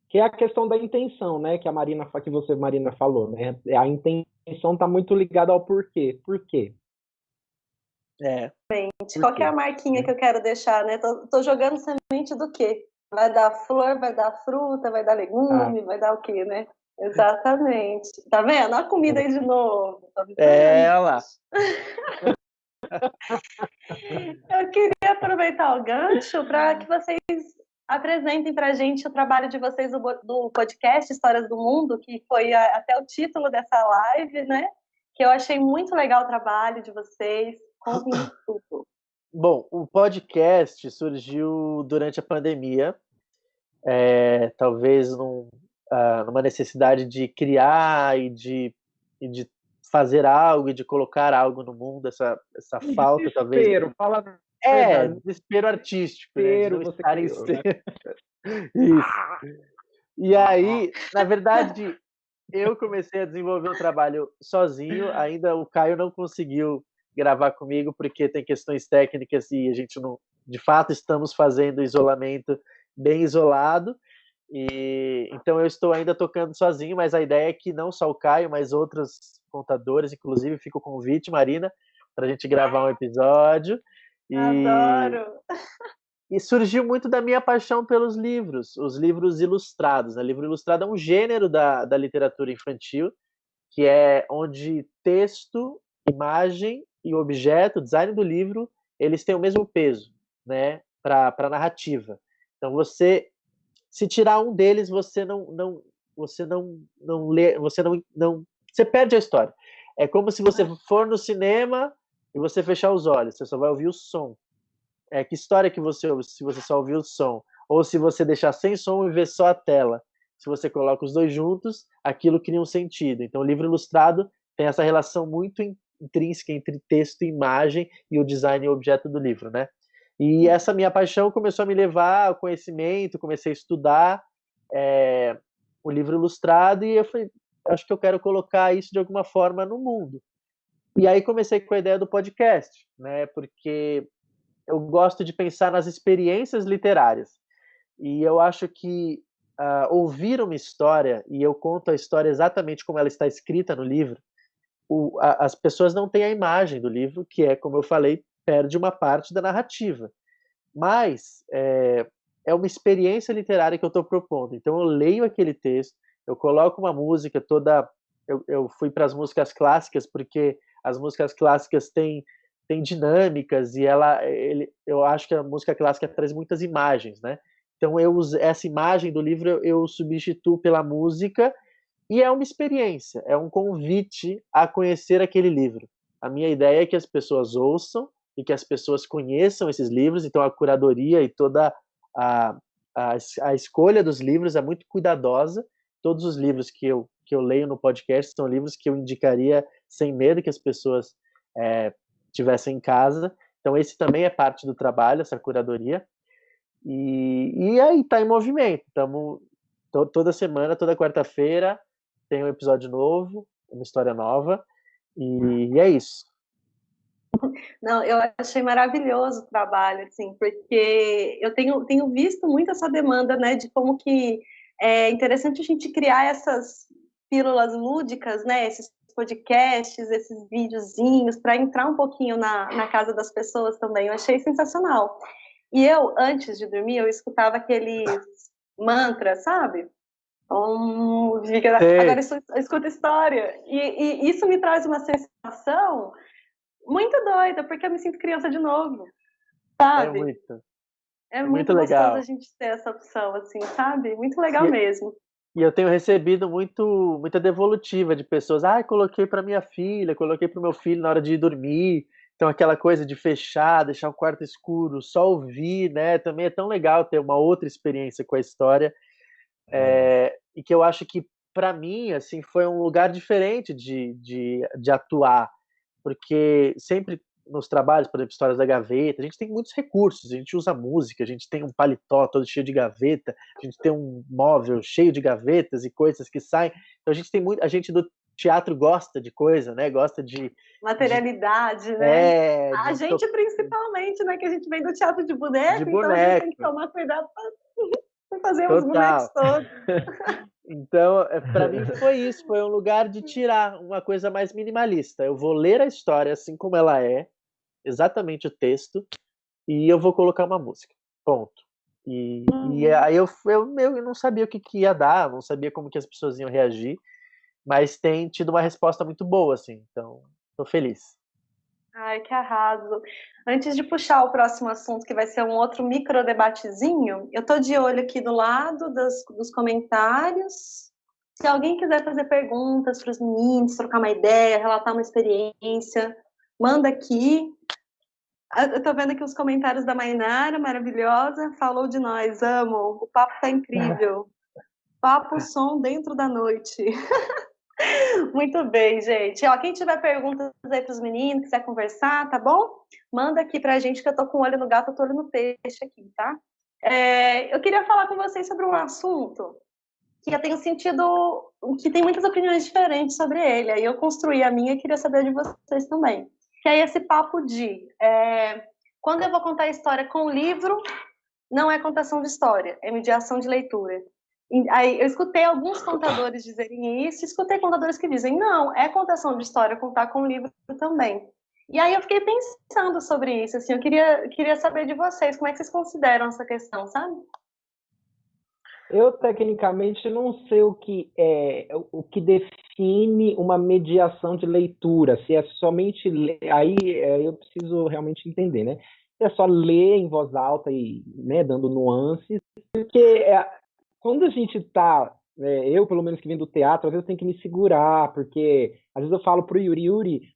Que é a questão da intenção, né? Que Marina falou, né? A intenção está muito ligada ao porquê. Por quê? Qual que é a marquinha que eu quero deixar, né? Tô jogando semente do quê? Vai dar flor, vai dar fruta, vai dar legume, vai dar o quê, né? Exatamente. Tá vendo? Olha a comida aí de novo. Olha lá. Eu queria aproveitar aproveitar o gancho para que vocês apresentem para a gente o trabalho de vocês do podcast Histórias do Mundo, que foi até o título dessa live, né? Que eu achei muito legal o trabalho de vocês. Contem tudo. Bom, o podcast surgiu durante a pandemia, talvez numa necessidade de criar e de fazer algo e de colocar algo no mundo, essa falta, talvez. Desespero, fala a verdade. Desespero artístico. Desespero, né? você criou, né? Isso. E aí, na verdade, eu comecei a desenvolver o trabalho sozinho, ainda o Caio não conseguiu gravar comigo porque tem questões técnicas e a gente não, de fato, estamos fazendo isolamento bem isolado. E então eu estou ainda tocando sozinho, mas a ideia é que não só o Caio, mas outros contadores, inclusive fica o convite, Marina, para a gente gravar um episódio. Adoro! E surgiu muito da minha paixão pelos livros, os livros ilustrados. Né? Livro ilustrado é um gênero da literatura infantil, que é onde texto, imagem e objeto, design do livro, eles têm o mesmo peso, né, para a narrativa. Então se tirar um deles, você perde a história. É como se você for no cinema e você fechar os olhos, você só vai ouvir o som. Que história que você ouve se você só ouvir o som? Ou se você deixar sem som e ver só a tela? Se você coloca os dois juntos, aquilo cria um sentido. Então, o livro ilustrado tem essa relação muito intrínseca entre texto e imagem e o design e o objeto do livro, né? E essa minha paixão começou a me levar ao conhecimento, comecei a estudar o livro ilustrado e eu falei, acho que eu quero colocar isso de alguma forma no mundo. E aí comecei com a ideia do podcast, né? Porque eu gosto de pensar nas experiências literárias. E eu acho que ouvir uma história, e eu conto a história exatamente como ela está escrita no livro, as pessoas não têm a imagem do livro, que é, como eu falei, perde uma parte da narrativa. Mas é uma experiência literária que eu estou propondo. Então eu leio aquele texto, eu coloco uma música toda... Eu fui para as músicas clássicas, porque as músicas clássicas têm dinâmicas e eu acho que a música clássica traz muitas imagens, né? Então essa imagem do livro eu substituo pela música e é uma experiência, é um convite a conhecer aquele livro. A minha ideia é que as pessoas ouçam e que as pessoas conheçam esses livros, então a curadoria e toda a escolha dos livros é muito cuidadosa. Todos os livros que eu leio no podcast são livros que eu indicaria sem medo que as pessoas tivessem em casa. Então esse também é parte do trabalho, essa curadoria. E aí tá em movimento. Estamos toda semana, toda quarta-feira tem um episódio novo, uma história nova. E é isso. Não, eu achei maravilhoso o trabalho, assim, porque eu tenho visto muito essa demanda, né, de como que é interessante a gente criar essas pílulas lúdicas, né, esses podcasts, esses videozinhos, para entrar um pouquinho na casa das pessoas também. Eu achei sensacional. E eu, antes de dormir, eu escutava aqueles mantras, sabe? Agora eu escuto história. E isso me traz uma sensação muito doida, porque eu me sinto criança de novo, sabe? É muito gostoso legal. A gente ter essa opção, assim, sabe? Muito legal mesmo. E eu tenho recebido muita devolutiva de pessoas. Coloquei para minha filha, coloquei para o meu filho na hora de ir dormir. Então, aquela coisa de fechar, deixar o quarto escuro, só ouvir, né? Também é tão legal ter uma outra experiência com a história. E que eu acho que, para mim, assim, foi um lugar diferente de atuar. Porque sempre nos trabalhos, por exemplo, Histórias da Gaveta, a gente tem muitos recursos, a gente usa música, a gente tem um paletó todo cheio de gaveta, a gente tem um móvel cheio de gavetas e coisas que saem. Então a gente do teatro gosta de coisa, né? Gosta de materialidade, né? A gente principalmente, né? Que a gente vem do teatro de boneco, então a gente tem que tomar cuidado para fazer os bonecos todos. Então, para mim foi isso, foi um lugar de tirar uma coisa mais minimalista. Eu vou ler a história assim como ela é, exatamente o texto, e eu vou colocar uma música. Ponto. E aí eu não sabia o que ia dar, não sabia como que as pessoas iam reagir, mas tem tido uma resposta muito boa, assim, então tô feliz. Ai, que arraso. Antes de puxar o próximo assunto, que vai ser um outro micro debatezinho, eu tô de olho aqui do lado dos comentários. Se alguém quiser fazer perguntas para os meninos, trocar uma ideia, relatar uma experiência, manda aqui. Eu tô vendo aqui os comentários da Mainara, maravilhosa. Falou de nós, amo. O papo tá incrível. Papo som dentro da noite. Muito bem, gente. Ó, quem tiver perguntas aí pros meninos, quiser conversar, tá bom? Manda aqui pra gente, que eu tô com um olho no gato, eu tô olho no peixe aqui, tá? Eu queria falar com vocês sobre um assunto que eu tenho sentido que tem muitas opiniões diferentes sobre ele. Aí eu construí a minha e queria saber de vocês também. Que é esse papo de quando eu vou contar a história com livro, não é contação de história, é mediação de leitura. Aí eu escutei alguns contadores dizerem isso, escutei contadores que dizem, não, é contação de história contar com livro também. E aí eu fiquei pensando sobre isso, assim, eu queria saber de vocês, como é que vocês consideram essa questão, sabe? Eu, tecnicamente, não sei o que define uma mediação de leitura, se é somente ler, aí eu preciso realmente entender, né? Se é só ler em voz alta e, né, dando nuances, porque quando a gente tá, eu pelo menos que vim do teatro, às vezes eu tenho que me segurar, porque às vezes eu falo pro Yuri,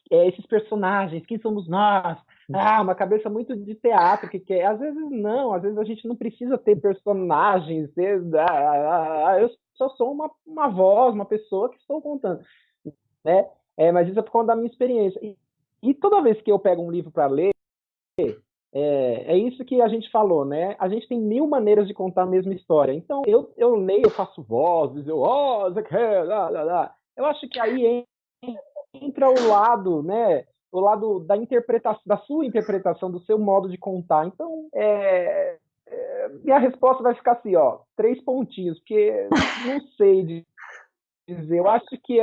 esses personagens, quem somos nós? Uma cabeça muito de teatro, que quer. Às vezes não, às vezes a gente não precisa ter personagens, eu só sou uma voz, uma pessoa que estou contando, né? Mas isso é por conta da minha experiência. E toda vez que eu pego um livro para ler, é isso que a gente falou, né? A gente tem 1000 maneiras de contar a mesma história. Então, eu leio, eu faço vozes, eu acho que aí entra o lado, né? O lado da interpretação, da sua interpretação, do seu modo de contar. Então, minha resposta vai ficar assim, 3 pontinhos, porque não sei dizer. Eu acho que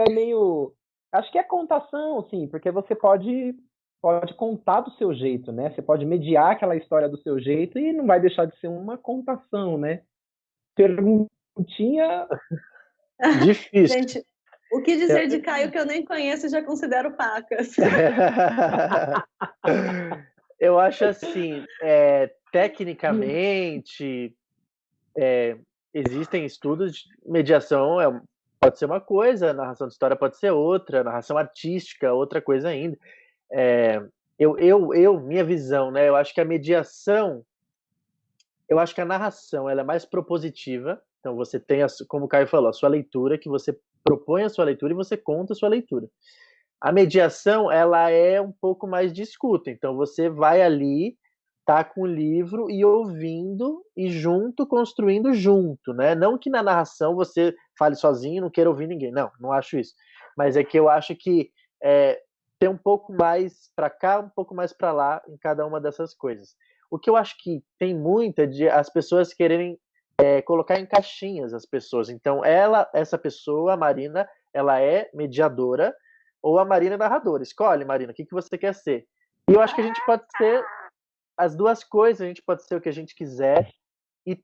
acho que é contação, sim, porque você pode contar do seu jeito, né? Você pode mediar aquela história do seu jeito e não vai deixar de ser uma contação, né? Perguntinha difícil. Gente, o que dizer de Caio que eu nem conheço e já considero pacas? Eu acho assim, tecnicamente, existem estudos de mediação, pode ser uma coisa, narração de história pode ser outra, narração artística, outra coisa ainda. Minha visão, né? Eu acho que a mediação, eu acho que a narração ela é mais propositiva. Então você tem, como o Caio falou, a sua leitura, que você propõe a sua leitura e você conta a sua leitura. A mediação, ela é um pouco mais de escuta. Então você vai ali, tá com o livro e ouvindo e junto, construindo junto, né? Não que na narração você fale sozinho e não queira ouvir ninguém. Não acho isso. Mas é que eu acho que tem um pouco mais para cá, um pouco mais para lá em cada uma dessas coisas. O que eu acho que tem muito é de as pessoas quererem colocar em caixinhas as pessoas. Então, essa pessoa, a Marina, ela é mediadora ou a Marina é narradora. Escolhe, Marina, o que você quer ser. E eu acho que a gente pode ser as duas coisas, a gente pode ser o que a gente quiser. E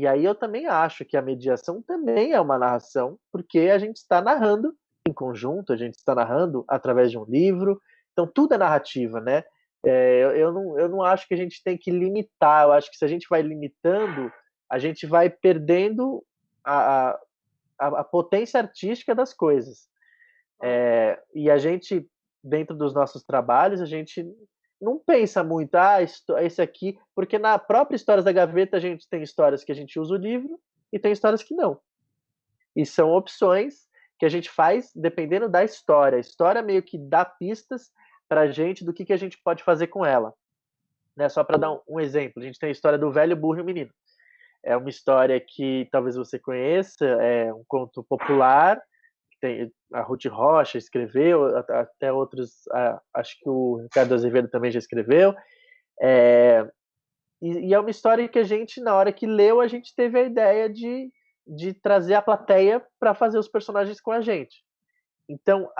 aí eu também acho que a mediação também é uma narração, porque a gente está narrando em conjunto, a gente está narrando através de um livro, então tudo é narrativa, né? Eu não acho que a gente tem que limitar, eu acho que se a gente vai limitando, a gente vai perdendo a potência artística das coisas. E a gente, dentro dos nossos trabalhos, a gente não pensa muito, esse aqui, porque na própria Histórias da Gaveta a gente tem histórias que a gente usa o livro e tem histórias que não. E são opções que a gente faz dependendo da história. A história meio que dá pistas pra gente do que a gente pode fazer com ela. Né? Só para dar um exemplo, a gente tem a história do Velho, Burro e o Menino. É uma história que talvez você conheça, é um conto popular, que a Ruth Rocha escreveu, até outros, acho que o Ricardo Azevedo também já escreveu. E é uma história que a gente, na hora que leu, a gente teve a ideia de trazer a plateia para fazer os personagens com a gente. Então,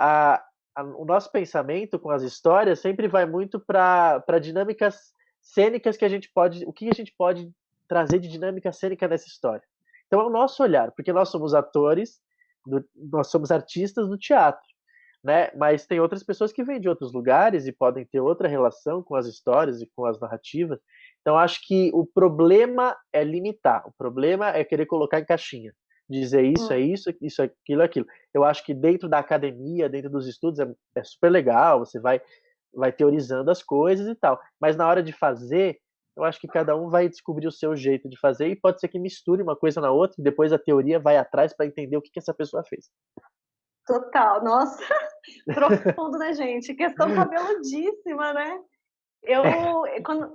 o nosso pensamento com as histórias sempre vai muito para dinâmicas cênicas que a gente pode... O que a gente pode trazer de dinâmica cênica nessa história. Então, é o nosso olhar, porque nós somos atores, nós somos artistas do teatro. né? Mas tem outras pessoas que vêm de outros lugares e podem ter outra relação com as histórias e com as narrativas. Então, acho que o problema é limitar, o problema é querer colocar em caixinha, dizer isso é isso, aquilo, aquilo. Eu acho que dentro da academia, dentro dos estudos, é super legal, você vai teorizando as coisas e tal, mas na hora de fazer, eu acho que cada um vai descobrir o seu jeito de fazer e pode ser que misture uma coisa na outra e depois a teoria vai atrás para entender o que essa pessoa fez. Total, nossa, profundo, né, gente? Questão cabeludíssima, né?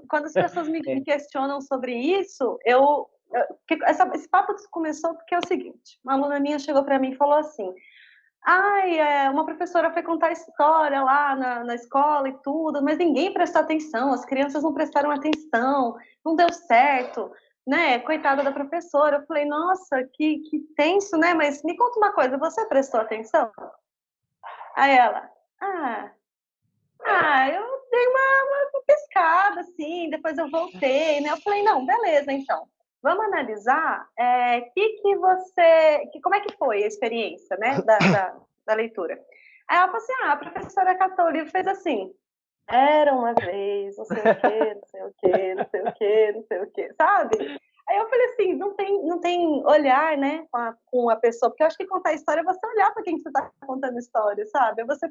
Quando as pessoas me questionam sobre isso, esse papo começou porque é o seguinte: uma aluna minha chegou para mim e falou assim: uma professora foi contar história lá na escola e tudo, mas ninguém prestou atenção, as crianças não prestaram atenção, não deu certo, né? Coitada da professora. Eu falei, nossa, que tenso, né? Mas me conta uma coisa, você prestou atenção? Aí ela, eu dei uma pescada, assim, depois eu voltei, né? Eu falei, não, beleza, então. Vamos analisar como é que foi a experiência, né, da leitura. Aí ela falou assim, a professora catou o livro e fez assim, era uma vez, não sei o quê, não sei o quê, não sei o quê, não sei o quê, sabe? Aí eu falei assim, não tem olhar, né, com a pessoa, porque eu acho que contar história é você olhar para quem você está contando história, sabe? É você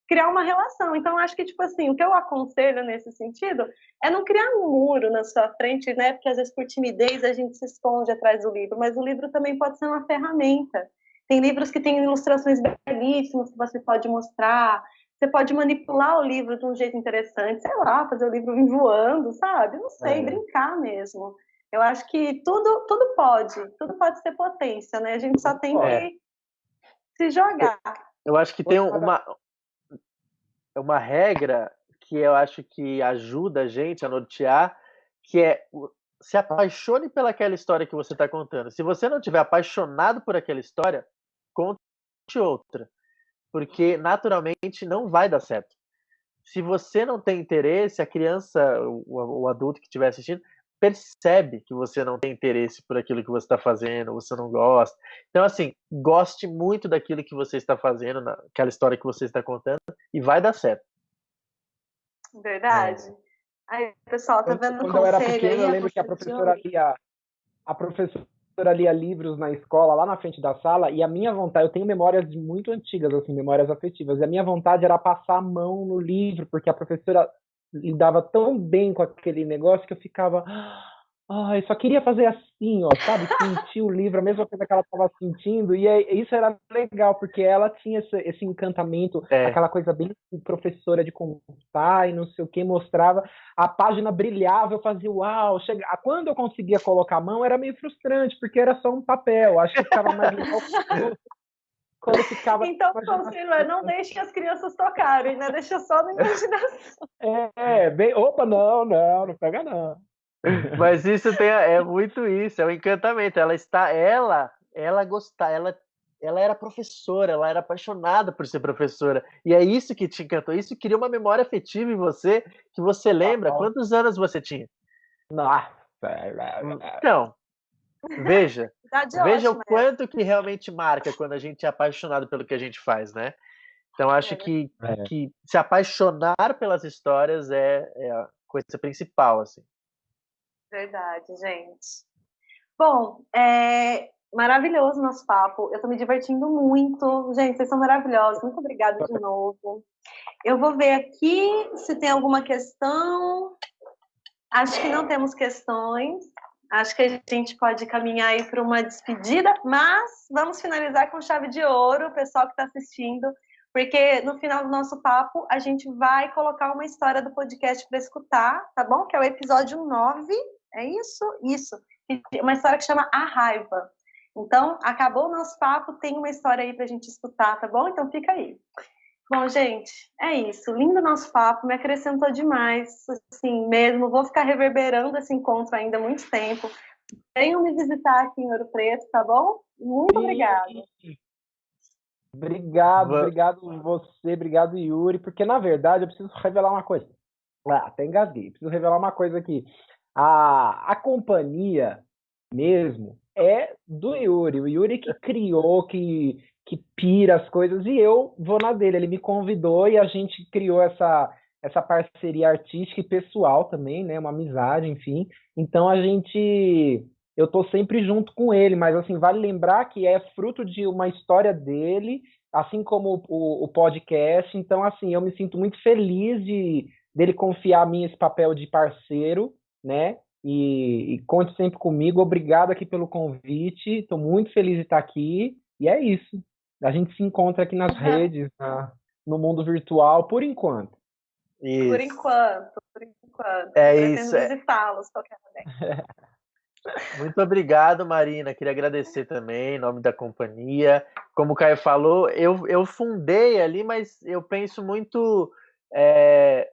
criar uma relação. Então, acho que, tipo assim, o que eu aconselho nesse sentido é não criar um muro na sua frente, né? Porque às vezes por timidez a gente se esconde atrás do livro, mas o livro também pode ser uma ferramenta. Tem livros que têm ilustrações belíssimas que você pode mostrar, você pode manipular o livro de um jeito interessante, sei lá, fazer o livro vir voando, sabe? Não sei, brincar mesmo. Eu acho que tudo pode ser potência, né? A gente só tem que se jogar. Eu acho que tem uma regra que eu acho que ajuda a gente a nortear, que é se apaixone pelaquela história que você está contando. Se você não estiver apaixonado por aquela história, conte outra, porque naturalmente não vai dar certo. Se você não tem interesse, a criança, o adulto que estiver assistindo, percebe que você não tem interesse por aquilo que você está fazendo, você não gosta. Então, assim, goste muito daquilo que você está fazendo, naquela história que você está contando, e vai dar certo. Verdade. Aí, pessoal, tá vendo o conselho? Quando eu era pequeno, eu lembro que a professora lia livros na escola, lá na frente da sala, e a minha vontade, eu tenho memórias muito antigas, assim, memórias afetivas, e a minha vontade era passar a mão no livro, porque a professora lidava tão bem com aquele negócio que eu ficava, eu só queria fazer assim, ó, sabe, sentir o livro, a mesma coisa que ela estava sentindo, e isso era legal, porque ela tinha esse encantamento, aquela coisa bem professora de contar e não sei o que, mostrava, a página brilhava, eu fazia uau, quando eu conseguia colocar a mão era meio frustrante, porque era só um papel, acho que ficava mais legal quando ficava... Então, o conselho é não deixe as crianças tocarem, né? Deixa só na imaginação. Opa, não pega não. Mas isso é muito isso, é o encantamento. Ela era professora, ela era apaixonada por ser professora. E é isso que te encantou. Isso cria uma memória afetiva em você, que você lembra. Quantos anos você tinha? Nossa. Então, veja ótima, o quanto que realmente marca quando a gente é apaixonado pelo que a gente faz, né? Então, acho que se apaixonar pelas histórias é a coisa principal, assim. Verdade, gente. Bom, maravilhoso o nosso papo. Eu tô me divertindo muito. Gente, vocês são maravilhosos. Muito obrigada de novo. Eu vou ver aqui se tem alguma questão. Acho que não temos questões. Acho que a gente pode caminhar aí para uma despedida, mas vamos finalizar com chave de ouro, o pessoal que está assistindo, porque no final do nosso papo a gente vai colocar uma história do podcast para escutar, tá bom? Que é o episódio 9. É isso? Isso. Uma história que chama A Raiva. Então, acabou o nosso papo, tem uma história aí pra gente escutar, tá bom? Então fica aí. Bom, gente, é isso. Lindo nosso papo, me acrescentou demais, assim mesmo. Vou ficar reverberando esse encontro ainda há muito tempo. Venham me visitar aqui em Ouro Preto, tá bom? Muito obrigada. Obrigado você, obrigado Yuri, porque na verdade eu preciso revelar uma coisa. Até engasguei. Preciso revelar uma coisa aqui. A companhia mesmo é do Yuri. O Yuri que criou, que que pira as coisas, e eu vou na dele. Ele me convidou e a gente criou essa parceria artística e pessoal também, né? Uma amizade, enfim. Então eu tô sempre junto com ele, mas assim, vale lembrar que é fruto de uma história dele, assim como o podcast. Então, assim, eu me sinto muito feliz dele confiar a mim esse papel de parceiro, né? E conte sempre comigo. Obrigado aqui pelo convite. Estou muito feliz de estar aqui. E é isso. A gente se encontra aqui nas redes, no mundo virtual, por enquanto. Isso. Por enquanto. É Pretendo isso. visitá-los qualquer momento. Muito obrigado, Marina. Queria agradecer também, em nome da companhia. Como o Caio falou, eu fundei ali, mas eu penso muito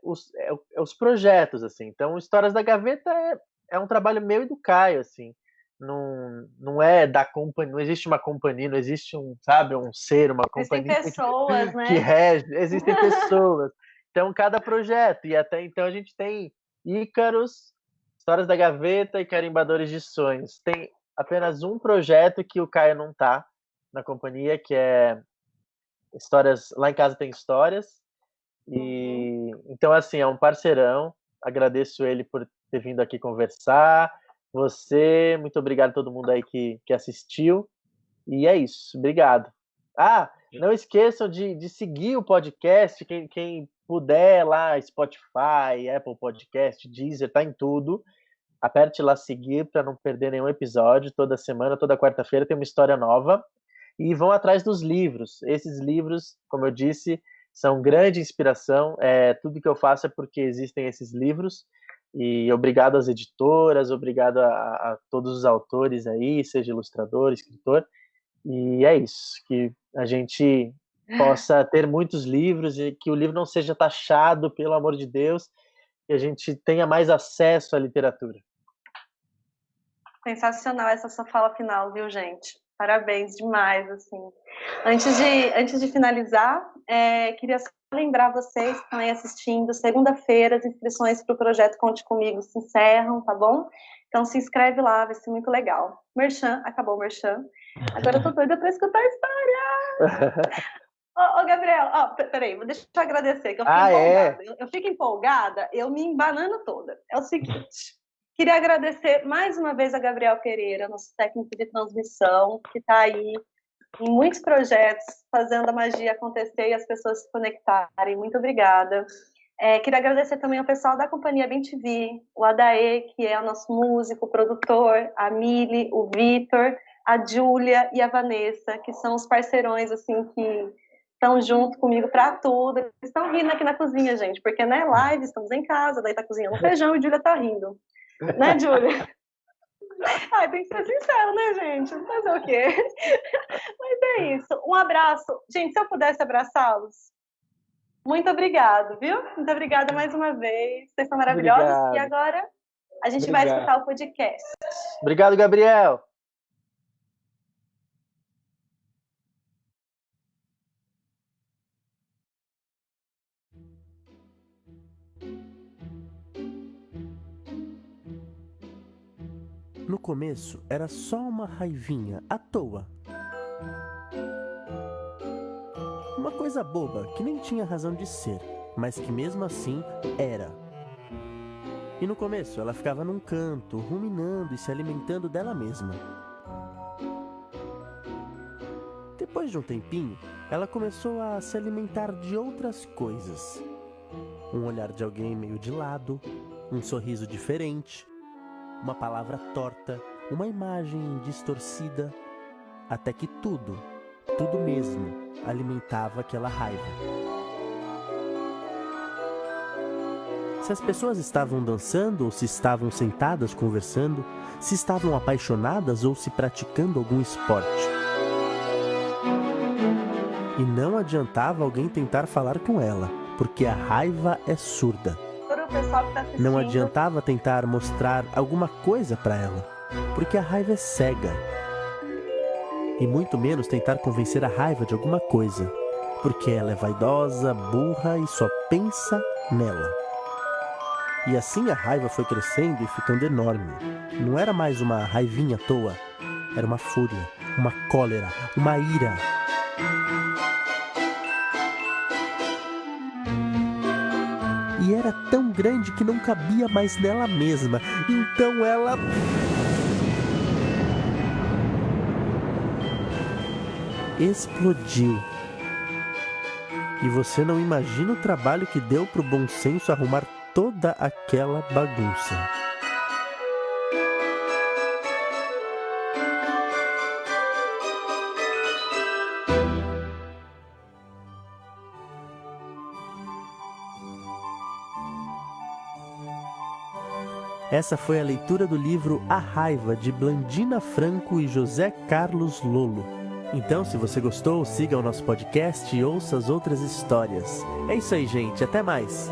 os projetos, assim. Então, Histórias da Gaveta é um trabalho meu e do Caio, assim. Não é da companhia, não existe uma companhia, não existe um ser, uma companhia Existem pessoas, né? que rege, existem pessoas. Então, cada projeto, e até então a gente tem Ícaros, Histórias da Gaveta e Carimbadores de Sonhos. Tem apenas um projeto que o Caio não tá na companhia, que é Histórias, Lá em Casa Tem Histórias. E então, assim, é um parceirão. Agradeço ele por ter vindo aqui conversar. Você, muito obrigado a todo mundo aí que assistiu. E é isso, obrigado. Não esqueçam de seguir o podcast, quem puder lá, Spotify, Apple Podcast, Deezer, tá em tudo. Aperte lá seguir para não perder nenhum episódio. Toda semana, toda quarta-feira tem uma história nova. E vão atrás dos livros. Esses livros, como eu disse, são grande inspiração. Tudo que eu faço é porque existem esses livros. E obrigado às editoras, obrigado a todos os autores aí, seja ilustrador, escritor. E é isso, que a gente possa ter muitos livros e que o livro não seja taxado, pelo amor de Deus, que a gente tenha mais acesso à literatura. Sensacional essa sua fala final, viu, gente? Parabéns demais, assim. Antes de finalizar, queria só lembrar vocês que estão aí assistindo, segunda-feira, as inscrições para o projeto Conte Comigo se encerram, tá bom? Então se inscreve lá, vai ser muito legal. Merchan, acabou o merchan. Agora eu tô doida para escutar a história. Ô, Gabriel, peraí, deixa eu agradecer, que eu fico empolgada. Eu fico empolgada, eu me embanando toda. É o seguinte, queria agradecer mais uma vez a Gabriel Pereira, nosso técnico de transmissão, que está aí em muitos projetos, fazendo a magia acontecer e as pessoas se conectarem. Muito obrigada. Queria agradecer também ao pessoal da companhia BemTV, o Adaê, que é o nosso músico, produtor, a Mili, o Vitor, a Júlia e a Vanessa, que são os parceirões, assim, que estão junto comigo para tudo. Eles estão rindo aqui na cozinha, gente, porque, né, live, estamos em casa, daí tá cozinhando feijão e a Júlia tá rindo. Né, Júlia? Tem que ser sincero, né, gente? Fazer o quê? Mas é isso. Um abraço. Gente, se eu pudesse abraçá-los, muito obrigado, viu? Muito obrigada mais uma vez. Vocês são maravilhosos. Obrigado. E agora a gente vai escutar o podcast. Obrigado, Gabriel. No começo era só uma raivinha à toa. Uma coisa boba que nem tinha razão de ser, mas que mesmo assim era. E no começo ela ficava num canto, ruminando e se alimentando dela mesma. Depois de um tempinho, ela começou a se alimentar de outras coisas. Um olhar de alguém meio de lado, um sorriso diferente, uma palavra torta, uma imagem distorcida, até que tudo mesmo, alimentava aquela raiva. Se as pessoas estavam dançando ou se estavam sentadas conversando, se estavam apaixonadas ou se praticando algum esporte. E não adiantava alguém tentar falar com ela, porque a raiva é surda. Não adiantava tentar mostrar alguma coisa para ela, porque a raiva é cega. E muito menos tentar convencer a raiva de alguma coisa, porque ela é vaidosa, burra e só pensa nela. E assim a raiva foi crescendo e ficando enorme. Não era mais uma raivinha à toa, era uma fúria, uma cólera, uma ira. e era tão grande que não cabia mais nela mesma. Então ela... explodiu. E você não imagina o trabalho que deu pro bom senso arrumar toda aquela bagunça. Essa foi a leitura do livro A Raiva, de Blandina Franco e José Carlos Lolo. Então, se você gostou, siga o nosso podcast e ouça as outras histórias. É isso aí, gente. Até mais!